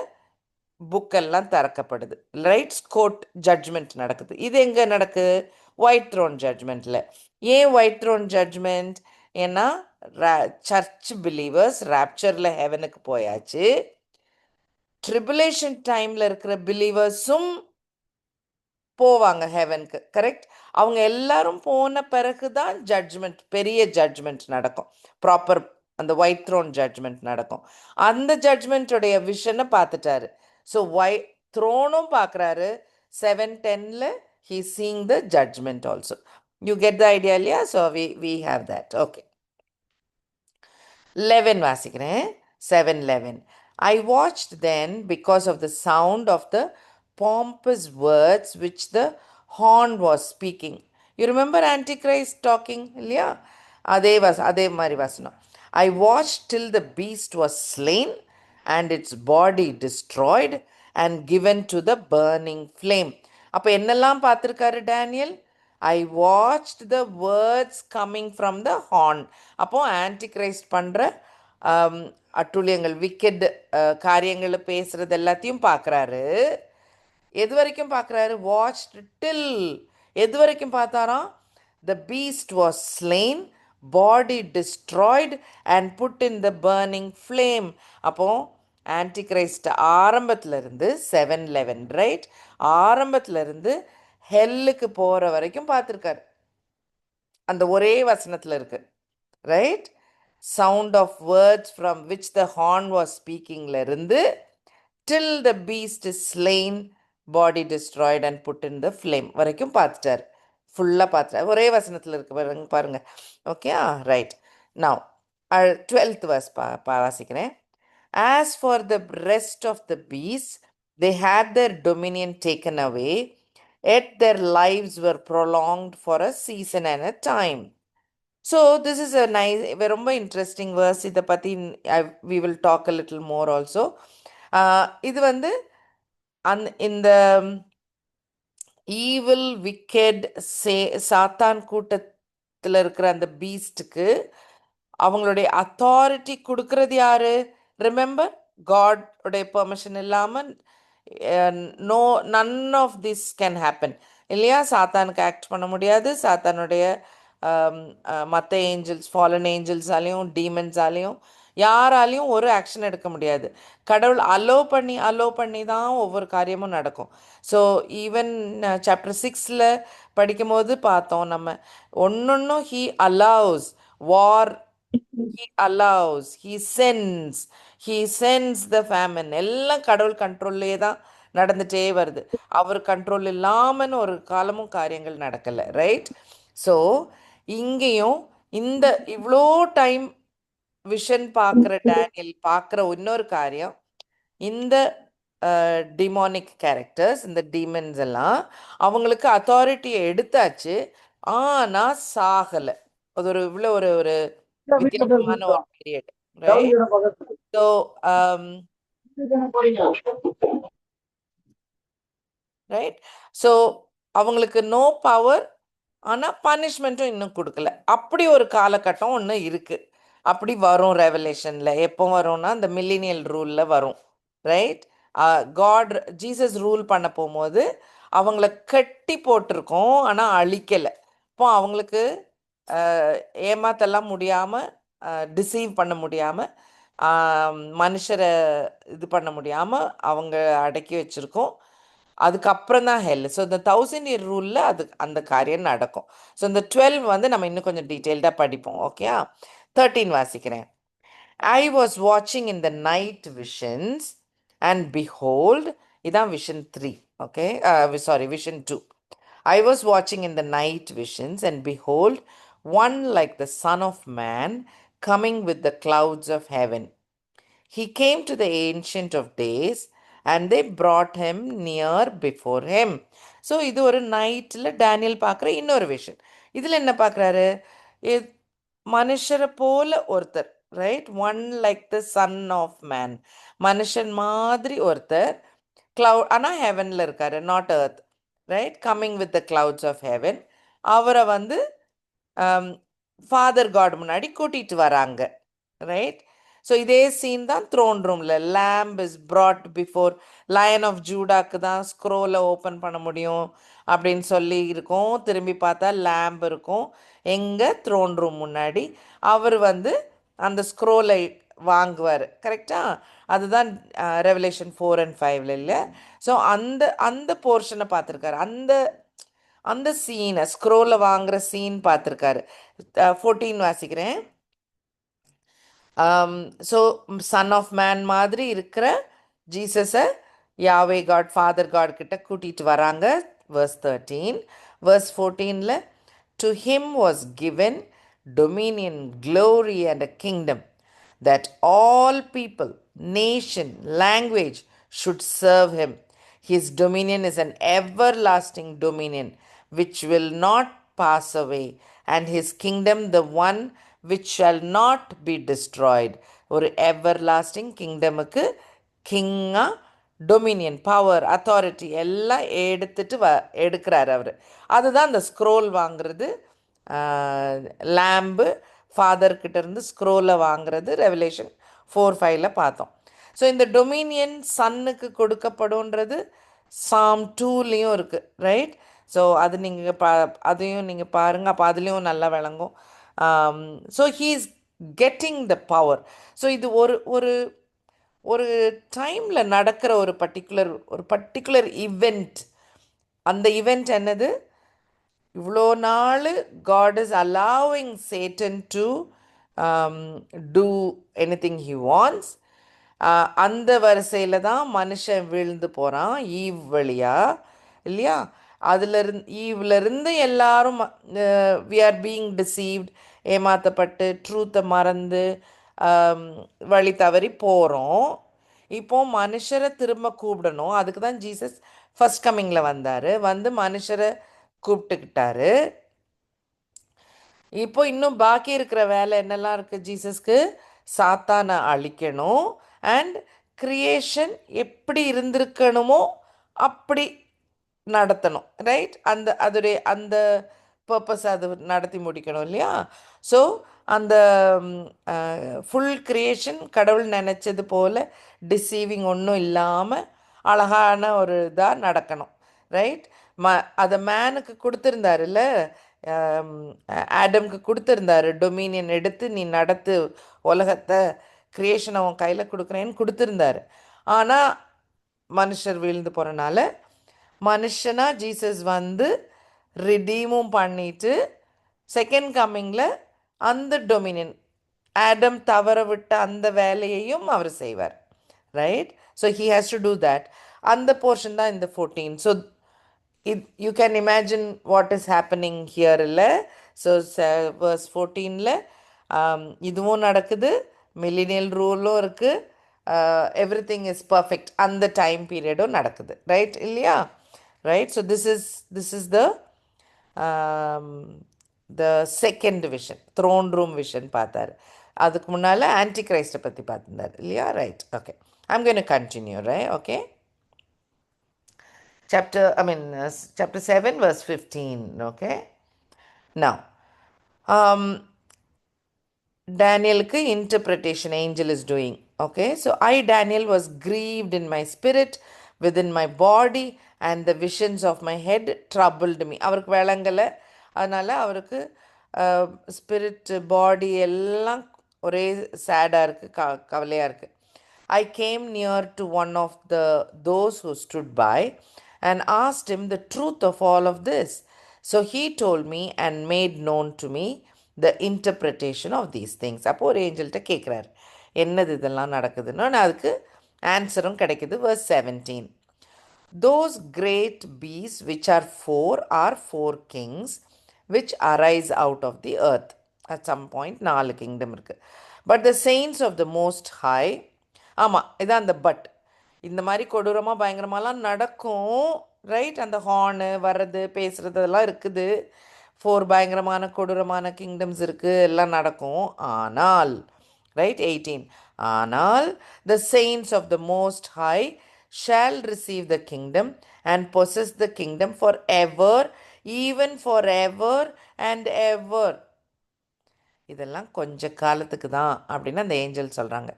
புக்கெல்லாம் திறக்கப்படுது. ரைட்ஸ் கோர்ட் ஜட்ஜ்மெண்ட் நடக்குது. இது எங்கே நடக்குது? ஒயிட் த்ரோன் ஜட்ஜ்மெண்ட்டில். ஏன் ஒயிட் த்ரோன் ஜட்ஜ்மெண்ட்? ஏன்னா சர்ச் பிலீவர்ஸ் ராப்சரில் ஹெவனுக்கு போயாச்சு. ட்ரிபுலேஷன் டைமில் இருக்கிற பிலீவர்ஸும் போவாங்க ஹெவனுக்கு. கரெக்ட்? அவங்க எல்லாரும் போன பிறகு தான் ஜட்ஜ்மெண்ட், பெரிய ஜட்ஜ்மெண்ட் நடக்கும். ப்ராப்பர் அந்த ஒயிட் த்ரோன் ஜட்ஜ்மெண்ட் நடக்கும். அந்த ஜட்ஜ்மெண்ட்டுடைய விஷனை பார்த்துட்டாரு. ஸோ த்ரோனும் பார்க்குறாரு. 7:10ல he seeing the judgment also. You get the idea இல்லையா? So we have that. Okay. 11 வாசிக்கிறேன். 7:11. I watched then because of the sound of the pompous words which the horn was speaking. You remember Antichrist talking? இல்லையா? அதே மாதிரி வசனம். I watched till the beast was slain and its body destroyed and given to the burning flame. அப்போ என்னெல்லாம் பார்த்துருக்காரு Daniel? I watched the words coming from the horn. அப்போ Antichrist பண்ணுற அட்டுழியங்கள், wicket காரியங்களை பேசுகிறது எல்லாத்தையும் பார்க்குறாரு. எது வரைக்கும் பார்க்குறாரு? வாட்ச்ட் டில். எது வரைக்கும் பார்த்தாராம்? The beast was slain, body destroyed and put in the burning flame. அப்போ ஆன்டிகிரைஸ்ட் ஆரம்பத்திலிருந்து 7:11 ரைட், ஆரம்பத்திலிருந்து ஹெல்லுக்கு போகிற வரைக்கும் பார்த்துருக்காரு. அந்த ஒரே வசனத்தில் இருக்கு. Right? Sound of words from which the horn was ஸ்பீக்கிங்ல இருந்து till the beast is slain, body destroyed and put in the flame வரைக்கும் பார்த்துட்டார். ஃபுல்லாக பார்த்துட்டார். ஒரே வசனத்தில் இருக்கு பாருங்க. Okay, right. Now 12th verse வாசிக்கிறேன். As for the rest of the beasts, they had their dominion taken away, yet their lives were prolonged for a season and a time. So this is a nice, ரொம்ப interesting verse. இதை பற்றி we will talk a little more also. இது வந்து இந்த evil wicket சாத்தான் கூட்டத்தில் இருக்கிற அந்த பீஸ்டுக்கு அவங்களுடைய அத்தாரிட்டி கொடுக்கறது யாரு? ரிமெம்பர், காட் உடைய பெர்மிஷன் இல்லாமல் none of this can happen இல்லையா? சாத்தானுக்கு ஆக்ட் பண்ண முடியாது. சாத்தானுடைய மற்ற ஏஞ்சல்ஸ், ஃபாலன் ஏஞ்சல்ஸாலையும் டீமன்ஸாலையும் யாராலையும் ஒரு ஆக்ஷன் எடுக்க முடியாது. கடவுள் அலோவ் பண்ணி தான் ஒவ்வொரு காரியமும் நடக்கும். ஸோ ஈவன் சாப்டர் 6ல் படிக்கும்போது பார்த்தோம் நம்ம, ஒன்னொன்னும் he allows war, he allows, he sends the famine. எல்லாம் கடவுள் கண்ட்ரோல்லே தான் நடந்துட்டே வருது. அவர் கண்ட்ரோல் இல்லாமல் ஒரு காலமும் காரியங்கள் நடக்கலை. ரைட்? ஸோ இங்கேயும் இந்த இவ்வளோ டைம் விஷன் பார்க்குற டேனியல் பார்க்குற இன்னொரு காரியம், இந்த டிமானிக் கேரக்டர்ஸ், இந்த டீமன்ஸ் எல்லாம் அவங்களுக்கு அத்தாரிட்டியை எடுத்தாச்சு, ஆனால் சாகலை. அது ஒரு இவ்வளோ ஒரு வித்தியாசமான ஒரு period. Right? So right, so அவங்களுக்கு நோ பவர், ஆனால் பனிஷ்மெண்ட்டும் இன்னும் கொடுக்கல. அப்படி ஒரு காலகட்டம் ஒன்று இருக்குது. அப்படி வரும் ரெவலேஷனில். எப்போ வரும்னா அந்த மில்லினியல் ரூலில் வரும். ரைட்? காட் ஜீசஸ் ரூல் பண்ண போகும்போது அவங்கள கட்டி போட்டிருக்கோம், ஆனால் அழிக்கலை. இப்போ அவங்களுக்கு ஏமாத்தெல்லாம் முடியாமல், டிசீவ் பண்ண முடியாமல், மனுஷரை இது பண்ண முடியாமல் அவங்க அடக்கி வச்சுருக்கோம். அதுக்கப்புறம் தான் ஹெல். ஸோ இந்த 1000 year ரூலில் அந்த காரியம் நடக்கும். ஸோ இந்த 12 வந்து நம்ம இன்னும் கொஞ்சம் டீட்டெயில்டாக படிப்போம். ஓகே, 13 வாசிக்கிறேன். I was watching in the night visions, and behold, இதான் vision 3. Okay, sorry, vision 2. I was watching in the night visions, and behold, one like the Son of Man coming with the clouds of heaven. He came to the Ancient of Days, and they brought him near before him. So இது ஒரு நைட்டில் Daniel பார்க்குற இன்னொரு vision. இதில் என்ன பார்க்குறாரு? மனுஷரை போல ஒருத்தர், right? One like the son of man, மனுஷன் மாதிரி ஒருத்தர், கிளவுட், ஆனால் ஹெவனில் இருக்காரு, not earth, right? Coming with the clouds of heaven. அவரை வந்து ஃபாதர் காட் முன்னாடி கூட்டிகிட்டு வராங்க, ரைட்? ஸோ இதே சீன் தான் த்ரோன் ரூமில். Lamb is brought before lion of ஜூடாக்கு தான் ஸ்க்ரோலை ஓப்பன் பண்ண முடியும் அப்படின்னு சொல்லி இருக்கும். திரும்பி பார்த்தா லேம்ப் இருக்கும் எங்கே? த்ரோன் ரூம் முன்னாடி. அவர் வந்து அந்த ஸ்க்ரோலை வாங்குவார், கரெக்டாக? அதுதான் ரெவலேஷன் 4 and 5 இல்லை? ஸோ அந்த அந்த போர்ஷனை பார்த்துருக்காரு, அந்த அந்த சீனை, ஸ்க்ரோலை வாங்குற சீன் பார்த்துருக்காரு. 14 வாசிக்கிறேன். ஸோ சன் ஆஃப் மேன் மாதிரி இருக்கிற ஜீசஸை யாவே காட், ஃபாதர் காட் கிட்ட கூட்டிகிட்டு வராங்க. verse 13. verse 14ல, to him was given dominion, glory and a kingdom, that all people, nation, language should serve him. His dominion is an everlasting dominion which will not pass away, and his kingdom the one which shall not be destroyed. ஒரு everlasting kingdomக்கு கிங்காக Dominion, power, authority எல்லாம் எடுக்கிறார் அவர். அதுதான் அந்த scroll வாங்கிறது, lamp ஃபாதர்கிட்ட இருந்து ஸ்க்ரோலை வாங்கிறது revelation 4-5ல் பார்த்தோம். So இந்த டொமினியன் சன்னுக்கு கொடுக்கப்படும்ன்றது சாம் 2லேயும் இருக்குது, ரைட்? ஸோ அது நீங்கள் அதையும் நீங்கள் பாருங்கள், அப்போ அதுலேயும் நல்லா விளங்கும். So he is getting the power. So இது ஒரு ஒரு ஒரு டைமில் நடக்கிற ஒரு பர்டிகுலர் இவெண்ட். அந்த இவெண்ட் என்னது? இவ்வளோ நாள் God is allowing Satan to do anything he wants. அந்த வரிசையில் தான் மனுஷன் விழுந்து போகிறான் ஈவ் வழியா, இல்லையா? ஈவ்லேருந்து எல்லாரும் வி ஆர் பீயிங் டிசீவ்ட், ஏமாற்றப்பட்டு ட்ரூத்தை மறந்து வழி தவறி போகிறோம். இப்போ மனுஷரை திரும்ப கூப்பிடணும். அதுக்கு தான் ஜீசஸ் ஃபர்ஸ்ட் கம்மிங்கில் வந்தார், வந்து மனுஷரை கூப்பிட்டுக்கிட்டாரு. இப்போ இன்னும் பாக்கி இருக்கிற வேலை என்னெல்லாம் இருக்குது ஜீசஸ்க்கு? சாத்தானை அழிக்கணும், அண்ட் கிரியேஷன் எப்படி இருந்திருக்கணுமோ அப்படி நடத்தணும், ரைட்? அந்த பர்பஸ் அது நடத்தி முடிக்கணும், இல்லையா? ஸோ அந்த ஃபுல் கிரியேஷன் கடவுள் நினச்சது போல் டிசீவிங் ஒன்றும் இல்லாமல் அழகான ஒரு இதாக நடக்கணும், ரைட்? அதை மேனுக்கு கொடுத்துருந்தாருல்ல, ஆடம்க்கு கொடுத்துருந்தாரு, டொமினியன் எடுத்து நீ நடத்து உலகத்தை, கிரியேஷன் அவன் கையில் கொடுக்குறேன்னு கொடுத்துருந்தாரு. ஆனால் மனுஷர் வீழ்ந்து போகிறனால மனுஷனாக ஜீசஸ் வந்து ரிடீமும் பண்ணிட்டு செகண்ட் கம்மிங்கில் அந்த டொமினியன், ஆடம் தவற விட்ட அந்த வேலையையும் அவர் செய்வார், right? So he has to do that. அந்த போர்ஷன் தான் இந்த 14. So you can imagine what is happening here, இல்லை? ஸோ verse 14ல் இதுவும் நடக்குது, மில்லினியல் ரூலும் இருக்குது, எவ்ரிதிங் இஸ் பர்ஃபெக்ட், அந்த டைம் பீரியடும் நடக்குது, ரைட்? இல்லையா? Right? So this is the second vision, throne room vision பார்த்தார். அதுக்கு முன்னால் ஆன்டி கிரைஸ்ட்டை பற்றி பார்த்துருந்தார், இல்லையா? Right, okay. I'm going to continue, right? Okay. chapter 7 verse 15. Okay, now Danielக்கு interpretation angel is doing. Okay, so I, Daniel, was grieved in my spirit within my body, and the visions of my head troubled me. அவருக்கு விளங்கலை, அதனால் அவருக்கு spirit பாடி எல்லாம் ஒரே சேடாக இருக்குது, கவலையாக இருக்குது. I came near to one of those who stood by, and asked him the truth of all of this. So he told me and made known to me the interpretation of these things. அப்போ ஒரு ஏஞ்சல்கிட்ட கேட்குறாரு என்னது இதெல்லாம் நடக்குதுன்னு அதுக்கு ஆன்சரும் கிடைக்குது. verse 17. Those great beasts which are four kings which arise out of the earth. At some point 4 kingdom இருக்கு. But the saints of the most high, ஆமாம் இதான் அந்த பட், இந்த மாதிரி கொடூரமாக பயங்கரமாலாம் நடக்கும், ரைட்? அந்த ஹார்னு வர்றது பேசுகிறதெல்லாம் இருக்குது. 4 பயங்கரமான கொடூரமான கிங்டம்ஸ் இருக்குது, எல்லாம் நடக்கும். ஆனால் ரைட் 18, ஆனால் the saints of the most high shall receive the kingdom and possess the kingdom forever, even forever and ever. இதெல்லாம் கொஞ்ச காலத்துக்கு தான் அப்படின்னு அந்த ஏஞ்சல் சொல்கிறாங்க.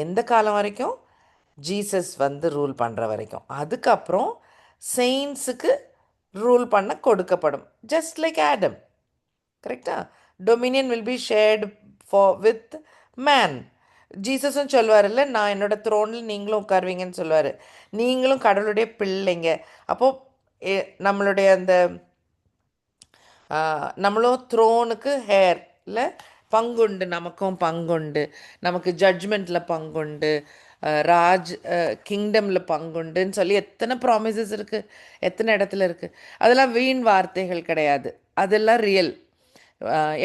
எந்த காலம் வரைக்கும்? ஜீசஸ் வந்து ரூல் பண்ணுற வரைக்கும். அதுக்கப்புறம் செயின்ஸுக்கு ரூல் பண்ண கொடுக்கப்படும். ஜஸ்ட் லைக் ஆடம், கரெக்டாக? Dominion will be shared with man. ஜீசஸும் சொல்லுவார் இல்லை, நான் என்னோடய த்ரோனில் நீங்களும் உட்காருவீங்கன்னு சொல்லுவார். நீங்களும் கடவுளுடைய பிள்ளைங்க. அப்போது நம்மளுடைய அந்த நம்மளும் த்ரோனுக்கு ஹேரில் பங்குண்டு, நமக்கும் பங்குண்டு, நமக்கு ஜட்ஜ்மெண்ட்டில் பங்குண்டு, ராஜ் கிங்டமில் பங்குண்டுன்னு சொல்லி எத்தனை ப்ராமிசஸ் இருக்குது, எத்தனை இடத்துல இருக்குது. அதெல்லாம் வீண் வார்த்தைகள் கிடையாது, அதெல்லாம் ரியல்.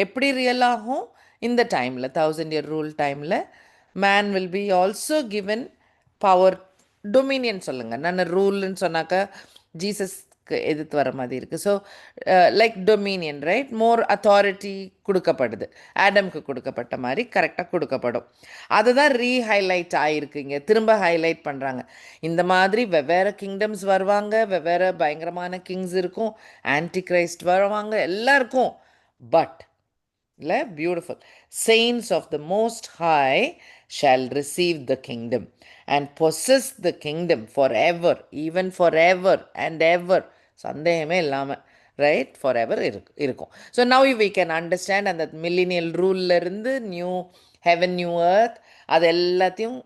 எப்படி ரியல் ஆகும்? இந்த டைமில் 1000 year ரூல் டைமில் man will be also given power, dominion சொல்லுங்கள். நான் ரூல்னு சொன்னாக்கா ஜீசஸ்க்கு எதிர்த்து வர மாதிரி இருக்குது. So like dominion, right? More authority கொடுக்கப்படுது. ஆடம்க்கு கொடுக்கப்பட்ட மாதிரி கரெக்டாக கொடுக்கப்படும். அதுதான் ரீஹைலைட் ஆகிருக்கு, இங்கே திரும்ப ஹைலைட் பண்ணுறாங்க. இந்த மாதிரி வெவ்வேறு கிங்டம்ஸ் வருவாங்க, வெவ்வேறு பயங்கரமான கிங்ஸ் இருக்கும், ஆன்டி கிரைஸ்ட் வருவாங்க, எல்லாம் இருக்கும். பட் இல்லை, beautiful, saints of the most high shall receive the kingdom and possess the kingdom forever, even forever and ever. சந்தேகமே இல்லாமல், ரைட்? forever இருக்கும். So now we can understand அந்த மில்லினியல் ரூல்லேருந்து நியூ ஹெவன் நியூ எர்த் அது எல்லாத்தையும்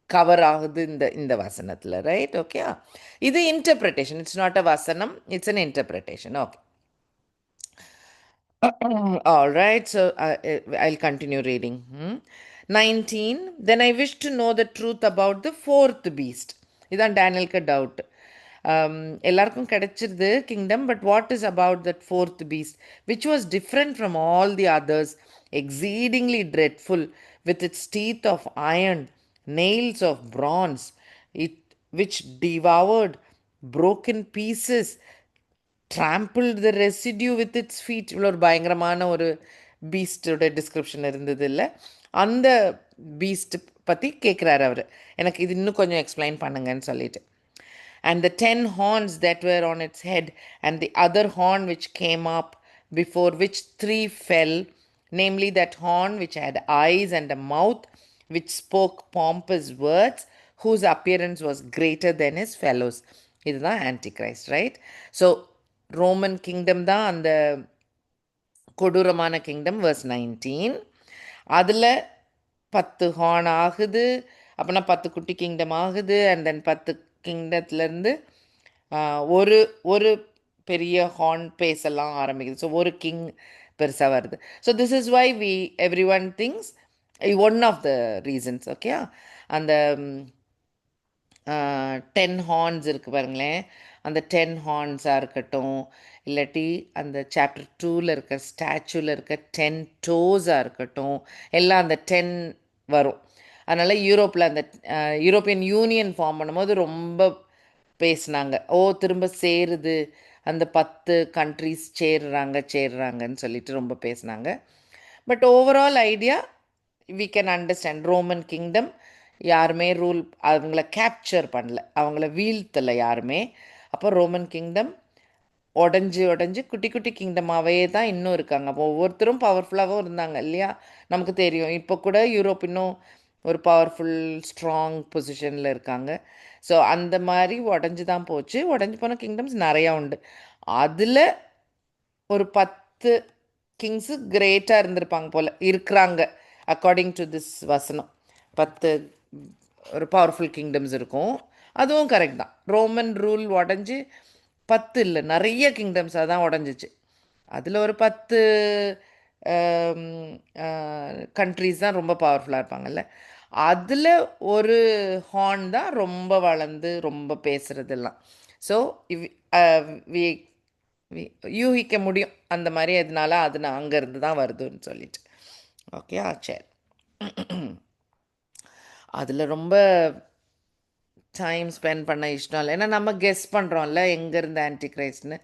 cover ஆகுது இந்த வசனத்தில், ரைட்? ஓகே, இது இன்டர்பிரிட்டேஷன். இட்ஸ் நாட் அ வசனம், it's an interpretation. Okay. All right, so I'll continue reading. 19. Then I wish to know the truth about the fourth beast. இதான் டேனியலுக்கு doubt. எல்லாருக்கும் கிடைச்சிருது kingdom, but what is about that fourth beast which was different from all the others, exceedingly dreadful, with its teeth of iron, nails of bronze, which devoured, broke in pieces, trampled the residue with its feet. இவ்வளோ ஒரு பயங்கரமான ஒரு பீஸ்டோட description இருந்தது இல்லை? அந்த Beast பற்றி கேட்குறாரு அவர். எனக்கு இது இன்னும் கொஞ்சம் எக்ஸ்பிளைன் பண்ணுங்கன்னு சொல்லிட்டு. And the 10 horns that were on its head, and the other horn which came up, before which 3 fell, namely that horn which had eyes and a mouth, which spoke pompous words, whose appearance was greater than his fellows. இதுதான் Antichrist, right? So Roman kingdom தான் அந்த கொடூரமான kingdom. verse 19. அதில் 10 horn ஆகுது, அப்படின்னா 10 குட்டி kingdom ஆகுது. And then 10 கிங்டத்துலேருந்து ஒரு ஒரு பெரிய ஹார்ன் பேசலாம் ஆரம்பிக்குது. ஸோ ஒரு கிங் பெருசாக வருது. So this is why every one things, one of the reasons. Okay, அந்த 10 ஹார்ன்ஸ் இருக்குது பாருங்களேன், அந்த 10 ஹார்ன்ஸாக இருக்கட்டும், இல்லாட்டி அந்த சாப்டர் 2ல் இருக்க ஸ்டாச்சுவில் இருக்க 10 டோஸாக இருக்கட்டும், எல்லாம் அந்த 10 வரும். அதனால் யூரோப்பில் அந்த யூரோப்பியன் யூனியன் ஃபார்ம் பண்ணும்போது ரொம்ப பேசினாங்க. திரும்ப சேருது, அந்த 10 கண்ட்ரீஸ் சேர்றாங்கன்னு சொல்லிட்டு ரொம்ப பேசினாங்க. But overall idea we can understand. Roman kingdom யாருமே ரூல், அவங்கள கேப்சர் பண்ணல, அவங்கள வீழ்த்தலை யாருமே. அப்போ ரோமன் கிங்டம் உடஞ்சி குட்டி குட்டி கிங்டமாகவே தான் இன்னும் இருக்காங்க. அப்போ ஒவ்வொருத்தரும் பவர்ஃபுல்லாகவும் இருந்தாங்க இல்லையா? நமக்கு தெரியும், இப்போ கூட யூரோப் இன்னும் ஒரு பவர்ஃபுல் ஸ்ட்ராங் பொசிஷனில் இருக்காங்க. ஸோ அந்த மாதிரி உடஞ்சி தான் போச்சு. உடஞ்சி போன கிங்டம்ஸ் நிறையா உண்டு. அதில் ஒரு 10 கிங்ஸு கிரேட்டாக இருந்திருப்பாங்க போல், இருக்கிறாங்க அக்கார்டிங் டு திஸ் வசனம். 10 ஒரு பவர்ஃபுல் கிங்டம்ஸ் இருக்கும், அதுவும் கரெக்ட் தான். ரோமன் ரூல் உடஞ்சி 10 இல்லை, நிறைய கிங்டம்ஸாக தான் உடஞ்சிச்சு. அதில் ஒரு 10 கண்ட்ரீஸ் தான் ரொம்ப பவர்ஃபுல்லாக இருப்பாங்கல்ல. அதில் ஒரு ஹார்ன் தான் ரொம்ப வளர்ந்து ரொம்ப பேசுகிறதெல்லாம். ஸோ வி யூகிக்க முடியும் அந்த மாதிரி, அதனால அது நான் அங்கேருந்து தான் வருதுன்னு சொல்லிட்டு. ஓகே, சரி. அதில் ரொம்ப டைம் ஸ்பெண்ட் பண்ண இஷ்டம் இல்லை. ஏன்னா நம்ம கெஸ் பண்ணுறோம்ல எங்கேருந்து ஆன்டி கிரைஸ்ட்னு.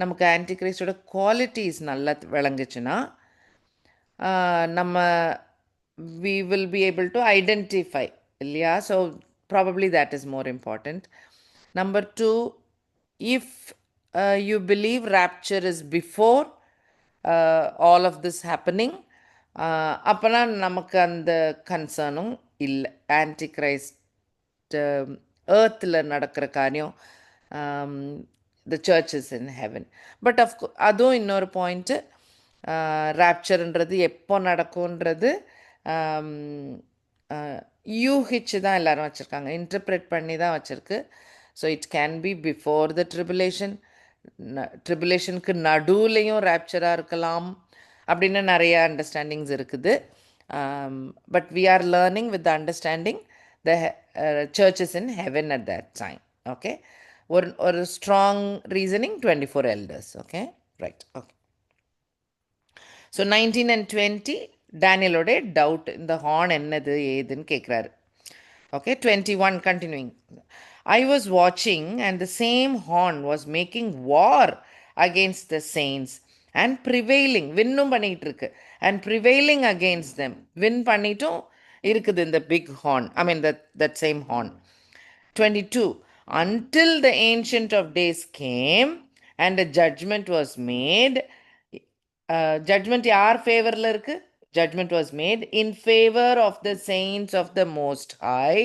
நமக்கு ஆன்டி கிரைஸ்டோட குவாலிட்டிஸ் நல்லா விளங்குச்சுன்னா நம்ம we will be able to identify இல்லையா? So probably that is more important. Number two, if you believe rapture is before all of this happening, அப்போனா நமக்கு அந்த கன்சர்னும் இல்லை. ஆன்டி கிரைஸ்ட் ஏர்த்தில் நடக்கிற காரியம், த church is in heaven. But அதுவும் இன்னொரு point, ராப்சர்ன்றது எப்போ நடக்கும்ன்றது யூகிச்சு தான் எல்லாரும் வச்சுருக்காங்க, இன்டர்பிரேட் பண்ணி தான் வச்சுருக்கு. So it can be before the tribulation, ட்ரிபுலேஷனுக்கு நடுவுலையும் ராப்சராக இருக்கலாம் அப்படின்னு நிறைய அண்டர்ஸ்டாண்டிங்ஸ் இருக்குது. But we are learning with the understanding the church is in heaven at that time. Okay, ஒரு strong reasoning 24 elders. Okay, right. Okay, so 19 and 20 டேனியலோட doubt, இந்த ஹார்ன் என்னது ஏதுன்னு கேட்குறாரு. Okay, 21 continuing. I was watching and the same horn was making war against the saints and prevailing, வின்னும் பண்ணிட்டு இருக்கு, and prevailing against them, win பண்ணிட்டும் இருக்குது இந்த big horn, I mean that same horn. 22, until the ancient of days came and a judgment was made. Judgment யார் ஃபேவரில் இருக்கு? Judgment was made in favor of the saints of the Most High,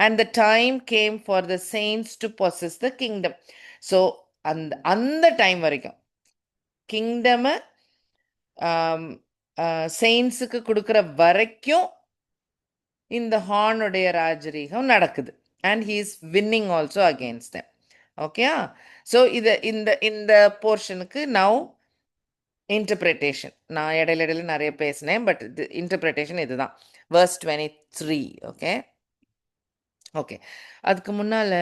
and the time came for the saints to possess the kingdom. So அந்த time வரைக்கும் கிங்டமை செயின்ஸுக்கு கொடுக்குற வரைக்கும் இந்த ஹார்னுடைய ராஜரீகம் நடக்குது. And he is winning also against them. Okay, so இந்த போர்ஷனுக்கு now interpretation. நான் இடையில நிறைய பேசினேன், பட் இது இன்டர்பிரிட்டேஷன் இதுதான். verse 23. ஓகே, ஓகே, அதுக்கு முன்னால்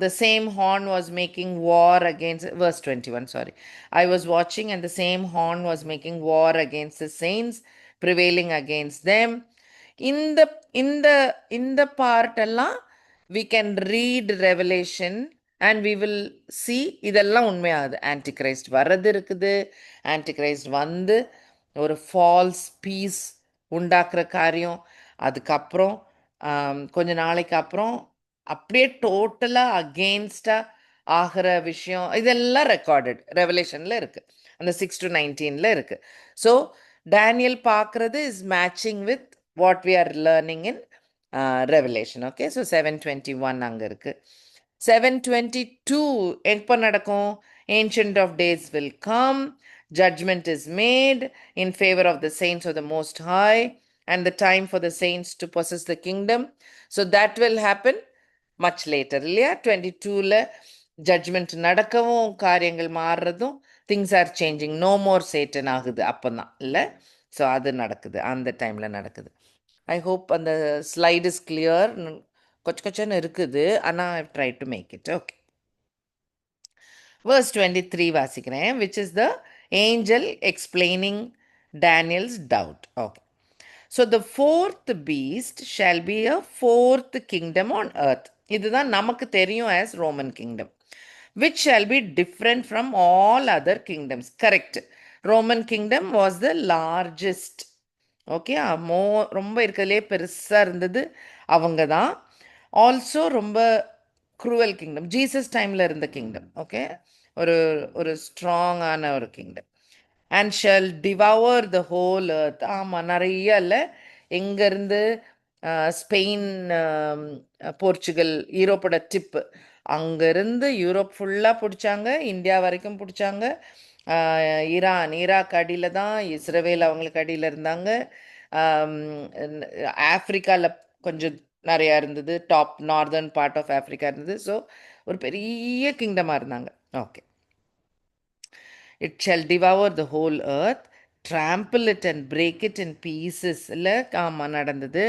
the same horn was making war against, verse 21, sorry. I was watching and the same horn was making war against the saints, prevailing against them. இந்த part எல்லாம் we can read Revelation and we will see இதெல்லாம் உண்மையாகுது. Antichrist வர்றது இருக்குது, Antichrist வந்து ஒரு falls piece உண்டாக்குற காரியம், அதுக்கப்புறம் கொஞ்ச நாளைக்கு அப்புறம் அப்படியே டோட்டலாக அகெயின்ஸ்டாக ஆகிற விஷயம், இதெல்லாம் ரெக்கார்டட் ரெவலேஷனில் இருக்குது, அந்த 6 to 19 இருக்குது. ஸோ டேனியல் பார்க்குறது is matching with what we are learning in revelation. Okay, so 7:21 அங்கே இருக்குது. 7:22 எப்போ நடக்கும்? Ancient of days will come, judgment is made in favor of the saints of the Most High, and the time for the saints to possess the kingdom. So that will happen much later. இல்லையா? 22ல judgment நடக்கவும் காரியங்கள் மாறுறதும், things are changing, no more Satan ஆகுது அப்போ தான் இல்லை? So அது நடக்குது, அந்த டைமில் நடக்குது. ஐ ஹோப் அந்த ஸ்லைட் இஸ் கிளியர். கொஞ்சம் கொஞ்சம் இருக்குது, ஆனால் I try to make it. Okay, verse 23 வாசிக்கிறேன், which is the angel explaining Daniel's doubt. Okay, so the fourth beast shall be a fourth kingdom on earth. இதுதான் நமக்கு தெரியும் as Roman kingdom, which shall be different from all other kingdoms. Correct, Roman kingdom was the largest. Okay, ரொம்ப இருக்கிறதுலே பெருசாக இருந்தது அவங்க தான். Also ரொம்ப க்ரூவல் கிங்டம், ஜீசஸ் டைமில் இருந்த கிங்டம். ஓகே, ஒரு ஒரு ஸ்ட்ராங்கான ஒரு kingdom. And shall devour the whole earth. ஆமாம், நிறைய இல்லை, எங்கேருந்து ஸ்பெயின், போர்ச்சுகல், யூரோப்போட டிப்பு, அங்கேருந்து யூரோப் ஃபுல்லாக பிடிச்சாங்க, இந்தியா வரைக்கும் பிடிச்சாங்க. ஈராக் அடியில் தான், இஸ்ரேல் அவங்களுக்கு அடியில் இருந்தாங்க. ஆஃப்ரிக்காவில் கொஞ்சம் நிறையா இருந்தது, top northern part of Africa இருந்தது. ஸோ ஒரு பெரிய கிங்டமாக இருந்தாங்க. Okay. It shall devour the whole earth, trample it and break it in pieces. இல்லை ஆமாம் நடந்தது.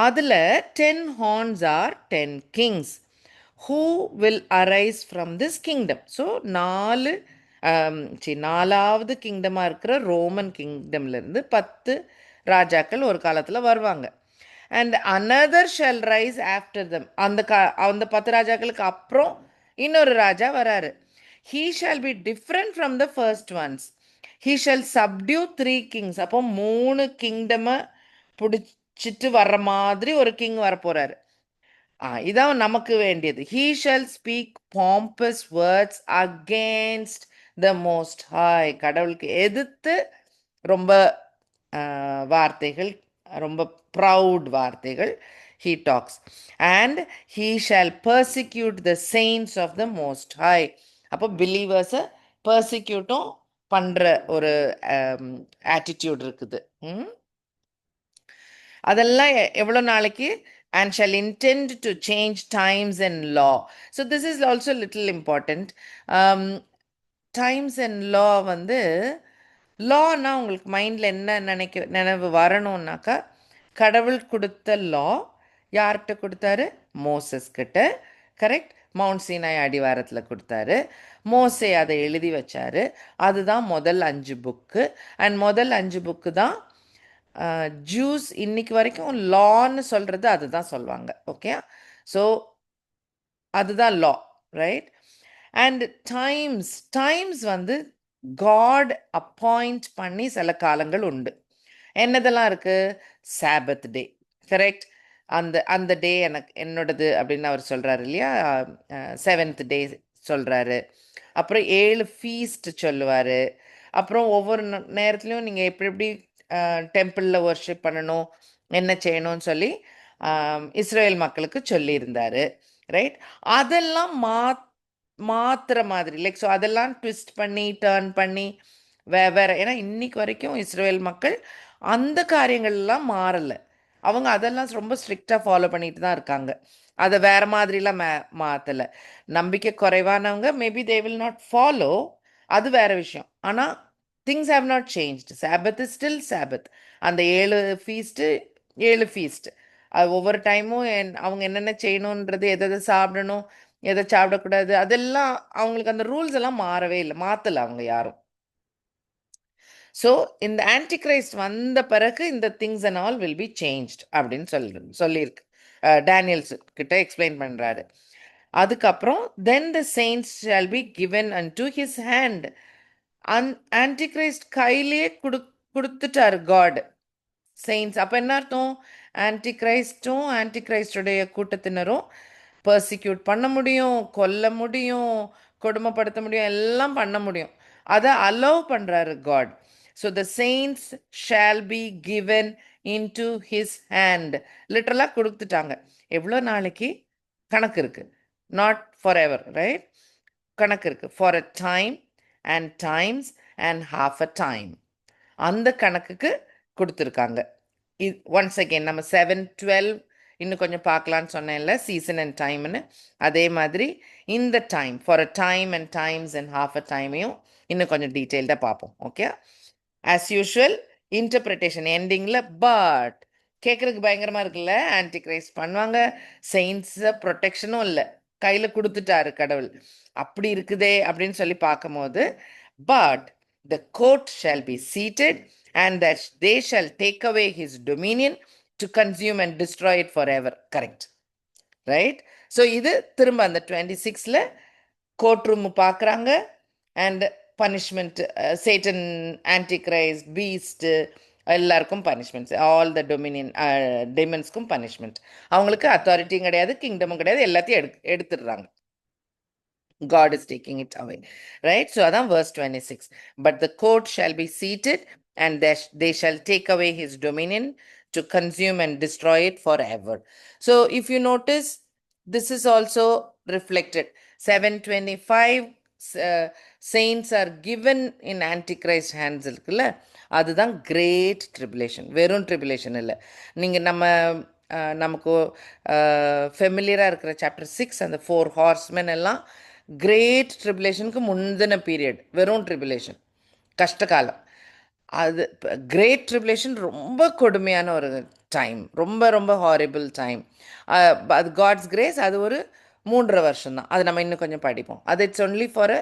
அதில் 10 horns are 10 kings who will arise from this kingdom. So நாலாவது கிங்டமாக இருக்கிற ரோமன் கிங்டம்லேருந்து 10 ராஜாக்கள் ஒரு காலத்தில் வருவாங்க. And another shall rise after them. அந்த 10 ராஜாக்களுக்கு அப்புறம் இன்னொரு ராஜா வராரு. He shall be different from the first ones. He shall subdue 3 kings. அப்போ 3 கிங்டமை பிடிச்சிட்டு வர்ற மாதிரி ஒரு கிங் வரப்போறாரு. இதான் நமக்கு வேண்டியது. He shall speak pompous words against the most high. கடவுளுக்கு எதிர்த்து ரொம்ப வார்த்தைகள், ரொம்ப ப்ரவுட் வார்த்தைகள் he talks. And he shall persecute the saints of the most high. அப்போ பிலீவர்ஸை பர்சிக்யூட்டும் பண்ணுற ஒரு ஆட்டிடியூட் இருக்குது. அதெல்லாம் எவ்வளோ நாளைக்கு? And shall intend to change times and law. So this is also little important. Times and law வந்து, Lana உங்களுக்கு மைண்டில் என்ன நினைவு வரணும்னாக்கா, கடவுள் கொடுத்த லா யார்கிட்ட கொடுத்தாரு? மோசஸ் கிட்ட. கரெக்ட். மவுண்ட் சீனாய் அடிவாரத்தில் கொடுத்தாரு. மோசே அதை எழுதி வச்சாரு. அதுதான் முதல் 5 புக்கு. அண்ட் முதல் 5 புக்கு தான் ஜூஸ் இன்னைக்கு வரைக்கும் லான்னு சொல்கிறது அதுதான் சொல்லுவாங்க. ஓகே. ஸோ அதுதான் லா, ரைட்? அண்ட் டைம்ஸ் வந்து காட் அப்பாயிண்ட் பண்ணி சில காலங்கள் உண்டு. என்னதெல்லாம் இருக்குது? சாபத் டே. கரெக்ட். அந்த டே என்னோடது அப்படின்னு அவர் சொல்கிறாரு இல்லையா? 7th டே சொல்கிறாரு. அப்புறம் 7 ஃபீஸ்ட் சொல்லுவார். அப்புறம் ஒவ்வொரு நேரத்துலையும் நீங்கள் எப்படி டெம்பிளில் ஒர்ஷிப் பண்ணணும், என்ன செய்யணும்னு சொல்லி இஸ்ரேல் மக்களுக்கு சொல்லியிருந்தார். ரைட். அதெல்லாம் மாத்துற மாதிரி லைக், ஸோ அதெல்லாம் ட்விஸ்ட் பண்ணி டேர்ன் பண்ணி வேற. ஏன்னா இன்னைக்கு வரைக்கும் இஸ்ரேல் மக்கள் அந்த காரியங்கள்லாம் மாறலை. அவங்க அதெல்லாம் ரொம்ப ஸ்ட்ரிக்டாக ஃபாலோ பண்ணிட்டு தான் இருக்காங்க. அதை வேற மாதிரிலாம் மாற்றலை. நம்பிக்கை குறைவானவங்க maybe they will not follow, அது வேற விஷயம். ஆனால் things have not changed. Sabbath is still Sabbath. அந்த 7 ஃபீஸ்ட்டு 7 ஃபீஸ்ட். அது ஒவ்வொரு டைமும் அவங்க என்னென்ன செய்யணுன்றது, எதை சாப்பிடணும், எதை சாப்பிடக்கூடாது, அதெல்லாம் அவங்களுக்கு அந்த ரூல்ஸ் எல்லாம் மாறவே இல்லை, மாற்றலை அவங்க யாரும். ஸோ இந்த ஆன்டிகிரைஸ்ட் வந்த பிறகு இந்த things and all will be changed அப்படின்னு சொல்லியிருக்கு. டேனியல்ஸ் கிட்ட எக்ஸ்பிளைன் பண்ணுறாரு. அதுக்கப்புறம் then the saints shall be given unto his hand. Antichrist கையிலேயே கொடுத்துட்டாரு காட் செயின்ஸ். அப்போ என்ன அர்த்தம்? ஆன்டிகிரைஸ்டும் ஆன்டிகிரைஸ்டுடைய கூட்டத்தினரும் பர்சிக்யூட் பண்ண முடியும், கொல்ல முடியும், கொடுமைப்படுத்த முடியும், எல்லாம் பண்ண முடியும். அதை அலோவ் பண்ணுறாரு God. So the saints shall be given into his hand. லிட்டரலாக கொடுத்துட்டாங்க. எவ்வளோ நாளைக்கு? கணக்கு இருக்குது. Not for ever, right? கணக்கு இருக்குது. For a time and times and half a time. அந்த கணக்குக்கு கொடுத்துருக்காங்க. ஒன்ஸ் அகெயின் நம்ம 7-12 இன்னும் கொஞ்சம் பார்க்கலான்னு சொன்னேன்ல, சீசன் அண்ட் டைம்னு. அதே மாதிரி இந்த time for a time and times and half a timeயும் இன்னும் கொஞ்சம் டீட்டெயில்டாக பார்ப்போம். ஓகே. ஆஸ் யூஷுவல் இன்டர்பிரிட்டேஷன் எண்டிங்கில் பட் கேட்குறதுக்கு பயங்கரமாக இருக்குல்ல. ஆன்டிகிரைஸ்ட் பண்ணுவாங்க, செயின்ஸை ப்ரொடெக்ஷனும் இல்லை, கையில் கொடுத்துட்டாரு கடவுள். அப்படி இருக்குதே அப்படின்னு சொல்லி பார்க்கும்போது, but the court shall be seated and that they shall take away his dominion to consume and destroy it forever. Correct, right? So இது திரும்ப அந்த 26ல கோர்ட் ரூம் பார்க்குறாங்க. And punishment, Satan, antichrist, beast எல்லாருக்கும் பனிஷ்மெண்ட்ஸ். ஆல் த டெமன்ஸ்க்கும் punishment. அவங்களுக்கு அத்தாரிட்டியும் கிடையாது, கிங்டமும் கிடையாது, எல்லாத்தையும் எடுத்துடுறாங்க. God is taking it away, right? So that's verse 26. But the court shall be seated and they shall take away his dominion to consume and destroy it forever. So if you notice, this is also reflected. 725 saints are given in Antichrist hands இருக்குல்ல, அதுதான் great tribulation. வெறும் tribulation இல்லை. நீங்கள் நம்ம நமக்கு ஃபெமிலியராக இருக்கிற chapter 6 அந்த 4 horsemen எல்லாம் கிரேட் ட்ரிபுலேஷனுக்கு முந்தின பீரியட், வெறும் ட்ரிபுலேஷன், கஷ்டகாலம். அது கிரேட் ட்ரிபுலேஷன் ரொம்ப கொடுமையான ஒரு டைம், ரொம்ப ரொம்ப ஹாரிபிள் டைம். அது காட்ஸ் கிரேஸ், அது ஒரு 3.5 வருஷம் தான். அது நம்ம இன்னும் கொஞ்சம் படிப்போம். அது it's only for a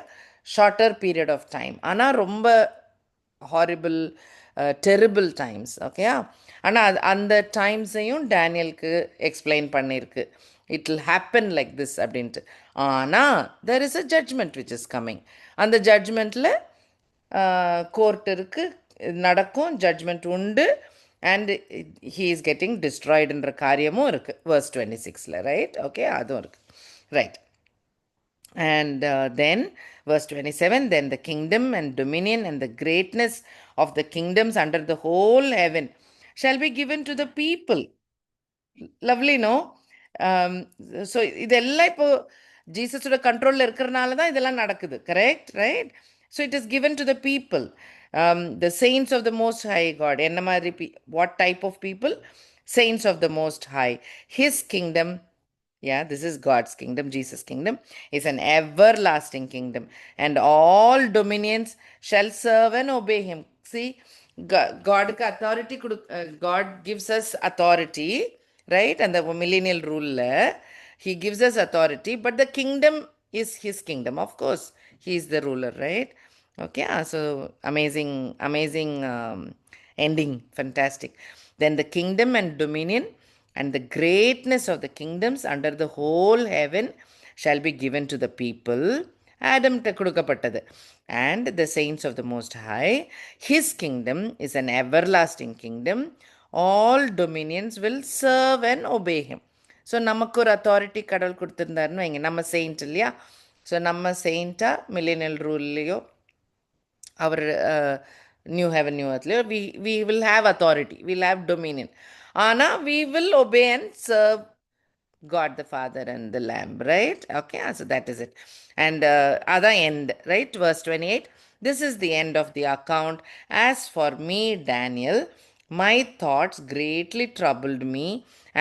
shorter period of time. ஆனால் ரொம்ப ஹாரிபிள் டெரிபிள் டைம்ஸ். ஓகேயா? ஆனால் அந்த டைம்ஸையும் டேனியலுக்கு எக்ஸ்பிளைன் பண்ணியிருக்கு. It will happen like this அப்படின்ட்டு. ஆனால் there is a judgment which is coming. அந்த ஜட்ஜ்மெண்ட்டில் கோர்ட் இருக்குது, நடக்கும், ஜட்ஜ்மெண்ட் உண்டு, அண்ட் ஹீ இஸ் கெட்டிங் டிஸ்ட்ராய்டுன்ற காரியமும் இருக்குது verse 26ல். ரைட்? ஓகே, அதுவும் இருக்குது. Right. And then verse 27, then the kingdom and dominion and the greatness of the kingdoms under the whole heaven shall be given to the people. Lovely, no? So இதெல்லாம் இப்போ ஜீசஸோட கண்ட்ரோலில் இருக்கிறனால தான் இதெல்லாம் நடக்குது. Correct? Right? So it is given to the people, the saints of the most high God. என்ன மாதிரி what type of people? Saints of the most high. His kingdom, yeah, this is God's kingdom, Jesus' kingdom, is an everlasting kingdom, and all dominions shall serve and obey him. See, God authority, God gives us authority, right? And the millennial ruler, he gives us authority, but the kingdom is his kingdom. Of course, he is the ruler, right? Okay, so amazing, amazing ending, fantastic. Then the kingdom and dominion and the greatness of the kingdoms under the whole heaven shall be given to the people. Adam கொடுக்கப்பட்டது. And the saints of the most high, his kingdom is an everlasting kingdom. All dominions will serve and obey him. So நமக்கு ஒரு authority கடவுள் கொடுத்துருந்தாருன்னு வைங்க, நம்ம Saint இல்லையா? So நம்ம செயின்ட்டாக millennial ரூல்லையோ அவர் நியூ ஹெவன் நியூ எர்த்லையோ we will have authority, we'll have dominion. ஆனால் we will obey and serve God the Father and the Lamb, right? Okay, so that is it. And other end, right? Verse 28, this is the end of the account. As for me, Daniel, my thoughts greatly troubled me,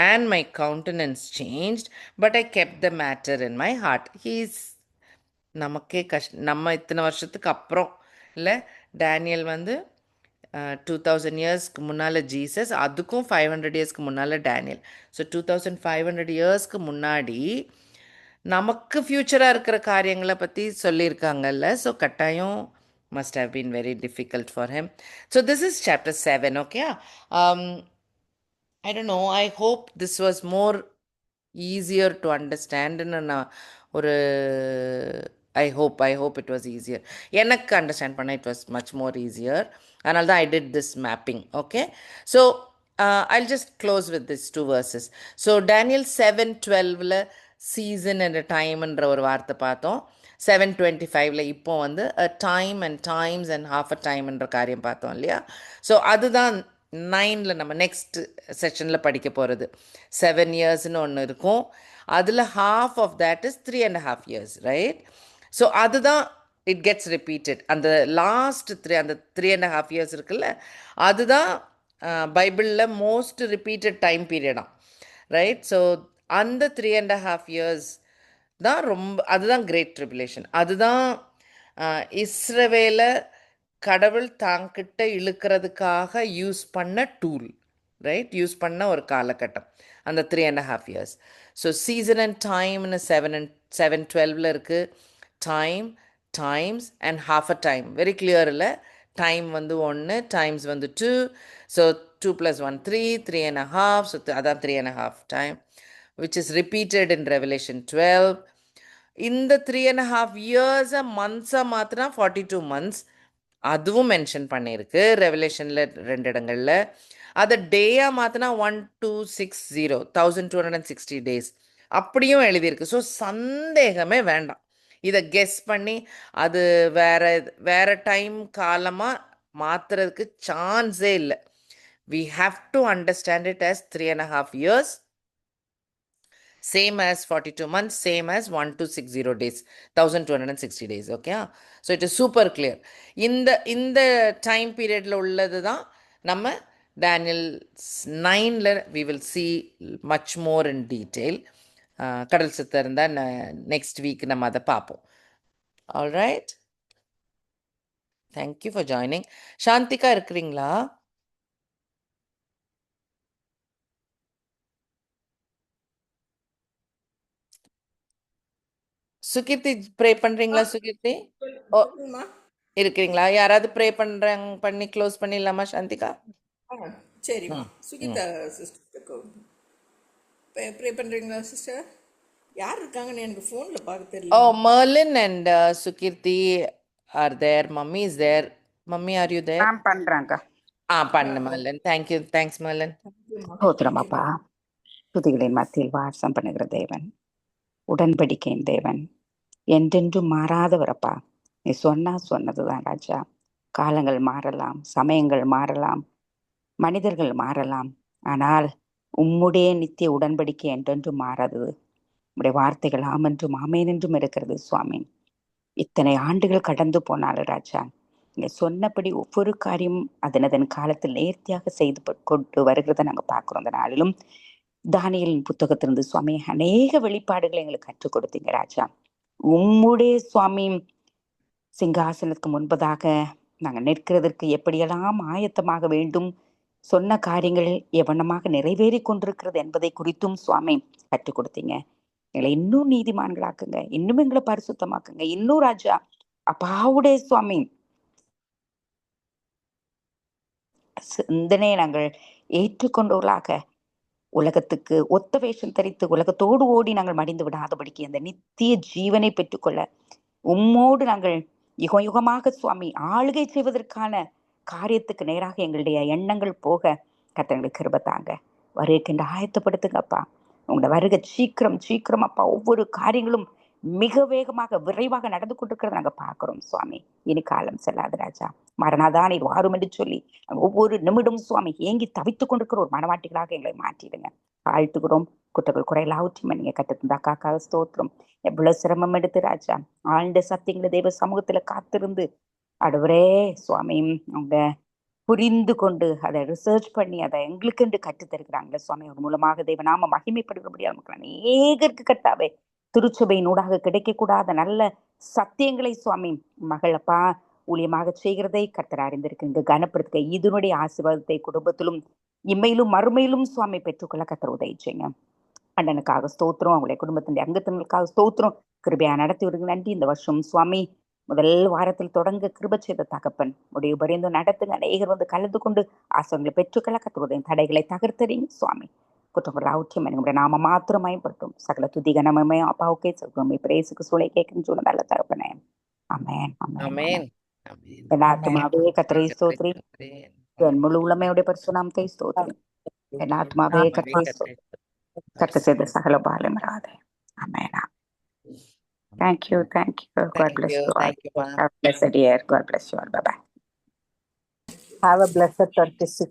and my countenance changed, but I kept the matter in my heart. He's நமக்கே நம்ம இத்தனை வருஷத்துக்கு அப்புறம் இல்லை, Daniel வந்து 2000 இயர்ஸ்க்கு முன்னால் Jesus, அதுக்கும் 500 இயர்ஸ்க்கு முன்னால் டேனியல். ஸோ 2500 இயர்ஸ்க்கு முன்னாடி நமக்கு ஃப்யூச்சராக இருக்கிற காரியங்களை பற்றி சொல்லியிருக்காங்கல்ல. ஸோ கட்டாயம் must have been very difficult for him. So this is chapter 7, okay? I don't know, I hope this was more easier to understand. ஒரு I hope it was easier. எனக்கு understand பண்ண it was much more easier. அதனால தான் I did this mapping. Okay, so I'll just close with these 2 verses. So Daniel 7:12ல season and a time என்ற ஒரு வார்த்தை பார்த்தோம். 7:25ல இப்போ வந்து a time and times and half a time என்ற காரியம் பார்த்தோம் இல்லையா? ஸோ அதுதான் 9ல நம்ம நெக்ஸ்ட் செஷனில் படிக்க போகிறது. 7 இயர்ஸ்னு ஒன்று இருக்கும், அதில் half of that is 3.5 years, right? So அதுதான் இட் கெட்ஸ் ரிப்பீட்டட். அந்த லாஸ்ட் அந்த 3.5 years இருக்குல்ல, அதுதான் பைபிளில் மோஸ்ட் ரிப்பீட்டட் டைம் பீரியடாம், ரைட்? ஸோ அந்த 3.5 years தான் அதுதான் கிரேட் ட்ரிபுலேஷன். அதுதான் இஸ்ரவேலை கடவுள் தாங்கிட்ட இழுக்கிறதுக்காக யூஸ் பண்ண டூல், ரைட்? யூஸ் பண்ண ஒரு காலகட்டம் அந்த 3.5 years. ஸோ சீசன் அண்ட் டைம்னு 7:12ல் இருக்குது. Time, times and half a time very clear இல்லை. டைம் வந்து 1, டைம்ஸ் வந்து 2. ஸோ 2 + 1 3, 3.5. ஸோ அதான் 3.5 time, which is repeated in Revelation 12. இந்த 3.5 years மந்த்ஸாக மாத்தினா 42 months, அதுவும் மென்ஷன் பண்ணியிருக்கு ரெவலேஷனில் 2 இடங்களில். அதை டேயாக மாற்றினா 1260, 1260 days அப்படியும் எழுதியிருக்கு. ஸோ சந்தேகமே வேண்டாம், இதை கெஸ் பண்ணி அது வேற டைம் காலமாக மாற்றுறதுக்கு சான்ஸே இல்லை. we have to understand it as 3.5 years, same as 42 months, same as 1260 days, 1260 days. Okay, so it is super clear. இந்த டைம் பீரியடில் உள்ளது தான் நம்ம Daniel 9 we will see much more in detail. கடல் சித்தம் இருந்தால் நெக்ஸ்ட் வீக் நம்ம அதை பார்ப்போம். All right, thank you for joining. Shanthika இருக்கிறீங்களா? சுகீர்த்தி ப்ரே பண்றீங்களா? சுகீர்த்தி ஓ இருக்கிறீங்களா? யாராவது ப்ரே பண்ணி க்ளோஸ் பண்ணிடலாமா சாந்திகா? சரிம்மா. சுகிதா சிஸ்டருக்கு ப்ரே பண்ணுறீங்களா சிஸ்டர்? யார் இருக்காங்கன்னு எனக்கு ஃபோனில் பார்க்க தெரியல. Oh, Merlin and Sukirti are there. Mummy is there. Mummy, are you there? நான் பண்றேன்க்கா. பண்ணு Merlin. Thank you. Thanks, Merlin. ஸ்தோத்திரமப்பா. துதிகளின் மத்தியில் வாசம் பண்ணுகிற தேவன், உடன்படிக்கையின் தேவன், என்றென்றும் மாறாதவரப்பா. நீ சொன்னதுதான் ராஜா. காலங்கள் மாறலாம், சமயங்கள் மாறலாம், மனிதர்கள் மாறலாம், ஆனால் உம்முடைய நித்திய உடன்படிக்கை என்றென்றும் மாறாதது. உம்முடைய வார்த்தைகள் ஆமென்றும் ஆமேன் என்றும் இருக்கிறது சுவாமி. இத்தனை ஆண்டுகள் கடந்து போனாலும் ராஜா, நீங்க சொன்னபடி ஒவ்வொரு காரியம் அதன் காலத்தில் நேர்த்தியாக செய்து கொண்டு வருகிறத நாங்க பார்க்கிறோம். அந்த நாளிலும் தானியலின் புத்தகத்திலிருந்து சுவாமி அநேக வெளிப்பாடுகளை எங்களுக்கு கற்றுக் கொடுத்தீங்க ராஜா. உம்முடைய சுவாமி சிங்காசனத்துக்கு முன்பதாக நாங்கள் நிற்கிறதற்கு எப்படியெல்லாம் ஆயத்தமாக வேண்டும், சொன்ன காரியங்கள் எவனமாக நிறைவேறி கொண்டிருக்கிறது என்பதை குறித்தும் சுவாமி கற்றுக் கொடுத்தீங்க. எங்களை இன்னும் நீதிமான்களாக்குங்க, இன்னும் எங்களை பரிசுத்தமாக்குங்க, இன்னும் ராஜா அப்பாவுடைய சுவாமி சிந்தனையை நாங்கள் ஏற்றுக்கொண்டவர்களாக உலகத்துக்கு ஒத்த வேஷம் தரித்து உலகத்தோடு ஓடி நாங்கள் மடிந்து விடாதபடிக்கு அந்த நித்திய ஜீவனை பெற்றுக்கொள்ள உம்மோடு நாங்கள் யுக யுகமாக சுவாமி ஆளுகை செய்வதற்கான காரியத்துக்கு நேராக எங்களுடைய எண்ணங்கள் போக கர்த்தர் கிருபை தாங்க. வருகைக்கு ஆயத்தப்படுத்துங்கப்பா. உங்களோட வருகை சீக்கிரம் அப்பா. ஒவ்வொரு காரியங்களும் மிக வேகமாக விரைவாக நடந்து கொண்டிருக்கிறத நாங்க பார்க்கிறோம் சுவாமி. இனி காலம் செல்லாது ராஜா. மரணாதான் இது வாரும் என்று சொல்லி ஒவ்வொரு நிமிடம் சுவாமி ஏங்கி தவித்துக் கொண்டிருக்கிற ஒரு மனவாட்டிகளாக எங்களை மாற்றிடுங்க. ஆழ்த்துகிறோம். குற்றங்கள் குறையலாவற்றுமே நீங்க கட்டுத்தாக்காக ஸ்தோத்திரம். எவ்வளவு சிரமம் எடுத்து ராஜா ஆழ்ந்த சத்தியங்களை தெய்வ சமூகத்துல காத்திருந்து அடுவரே சுவாமி அவங்க புரிந்து கொண்டு அதை ரிசர்ச் பண்ணி அதை எங்களுக்கு என்று கற்றுத்தருக்கிறாங்களே சுவாமி. அவர் மூலமாக தேவநாம மகிமைப்படுகிறபடியா நமக்கு அநேகருக்கு கட்டாவே திருச்சபையின் ஊடாக கிடைக்கக்கூடாத நல்ல சத்தியங்களை சுவாமி மகளப்பா ஊழியமாக செய்கிறதை கர்த்தர் அறிந்திருக்குங்க கனப்படுத்த இதனுடைய ஆசீர்வாதத்தை குடும்பத்திலும் இம்மையிலும் மறுமையிலும் சுவாமி பெற்றுக்கொள்ள கர்த்தர் உதவி செய்யுங்க. அண்ணனுக்காக ஸ்தோத்திரம், அவங்களுடைய குடும்பத்தினுடைய அங்கத்தினருக்காக ஸ்தோத்திரம். கிருபையா நடத்தி விடுங்க. நன்றி. இந்த வருஷம் சுவாமி முதல் வாரத்தில் தொடங்க கிருபை செய்த தகப்பன் முடிவு பரிந்து நடத்துங்க. அநேகர் வந்து கலந்து கொண்டு ஆசிரியர்களை பெற்றுக்கொள்ள கத்துவதையும் தடைகளை தகர்த்தறீங்க சுவாமி. குற்றங்கள் ஆற்றியம் எங்களுடைய நாம மாத்திரம் மயப்படுத்தும். சகல துதி கனமயம் அப்பாவுக்கே சொல்றோம். பிரேசுக்கு சூளை கேட்குன்னு சொல்ல நல்ல தகப்பனே. ஆமென் ஆமென். என் ஆத்துமாவே கர்த்தரை ஸ்தோத்திரி, என் முழு உள்ளமையுடைய பரிசுநாமத்தை ஸ்தோத்திரி. என் ஆத்மாவே கர்த்தரை ஸ்தோத்திரி, கர்த்தர் செய்த சகல பாலமராதே. ஆமென். Thank you. God bless you all. Have a blessed year. God bless you all. Bye-bye. Have a blessed 36.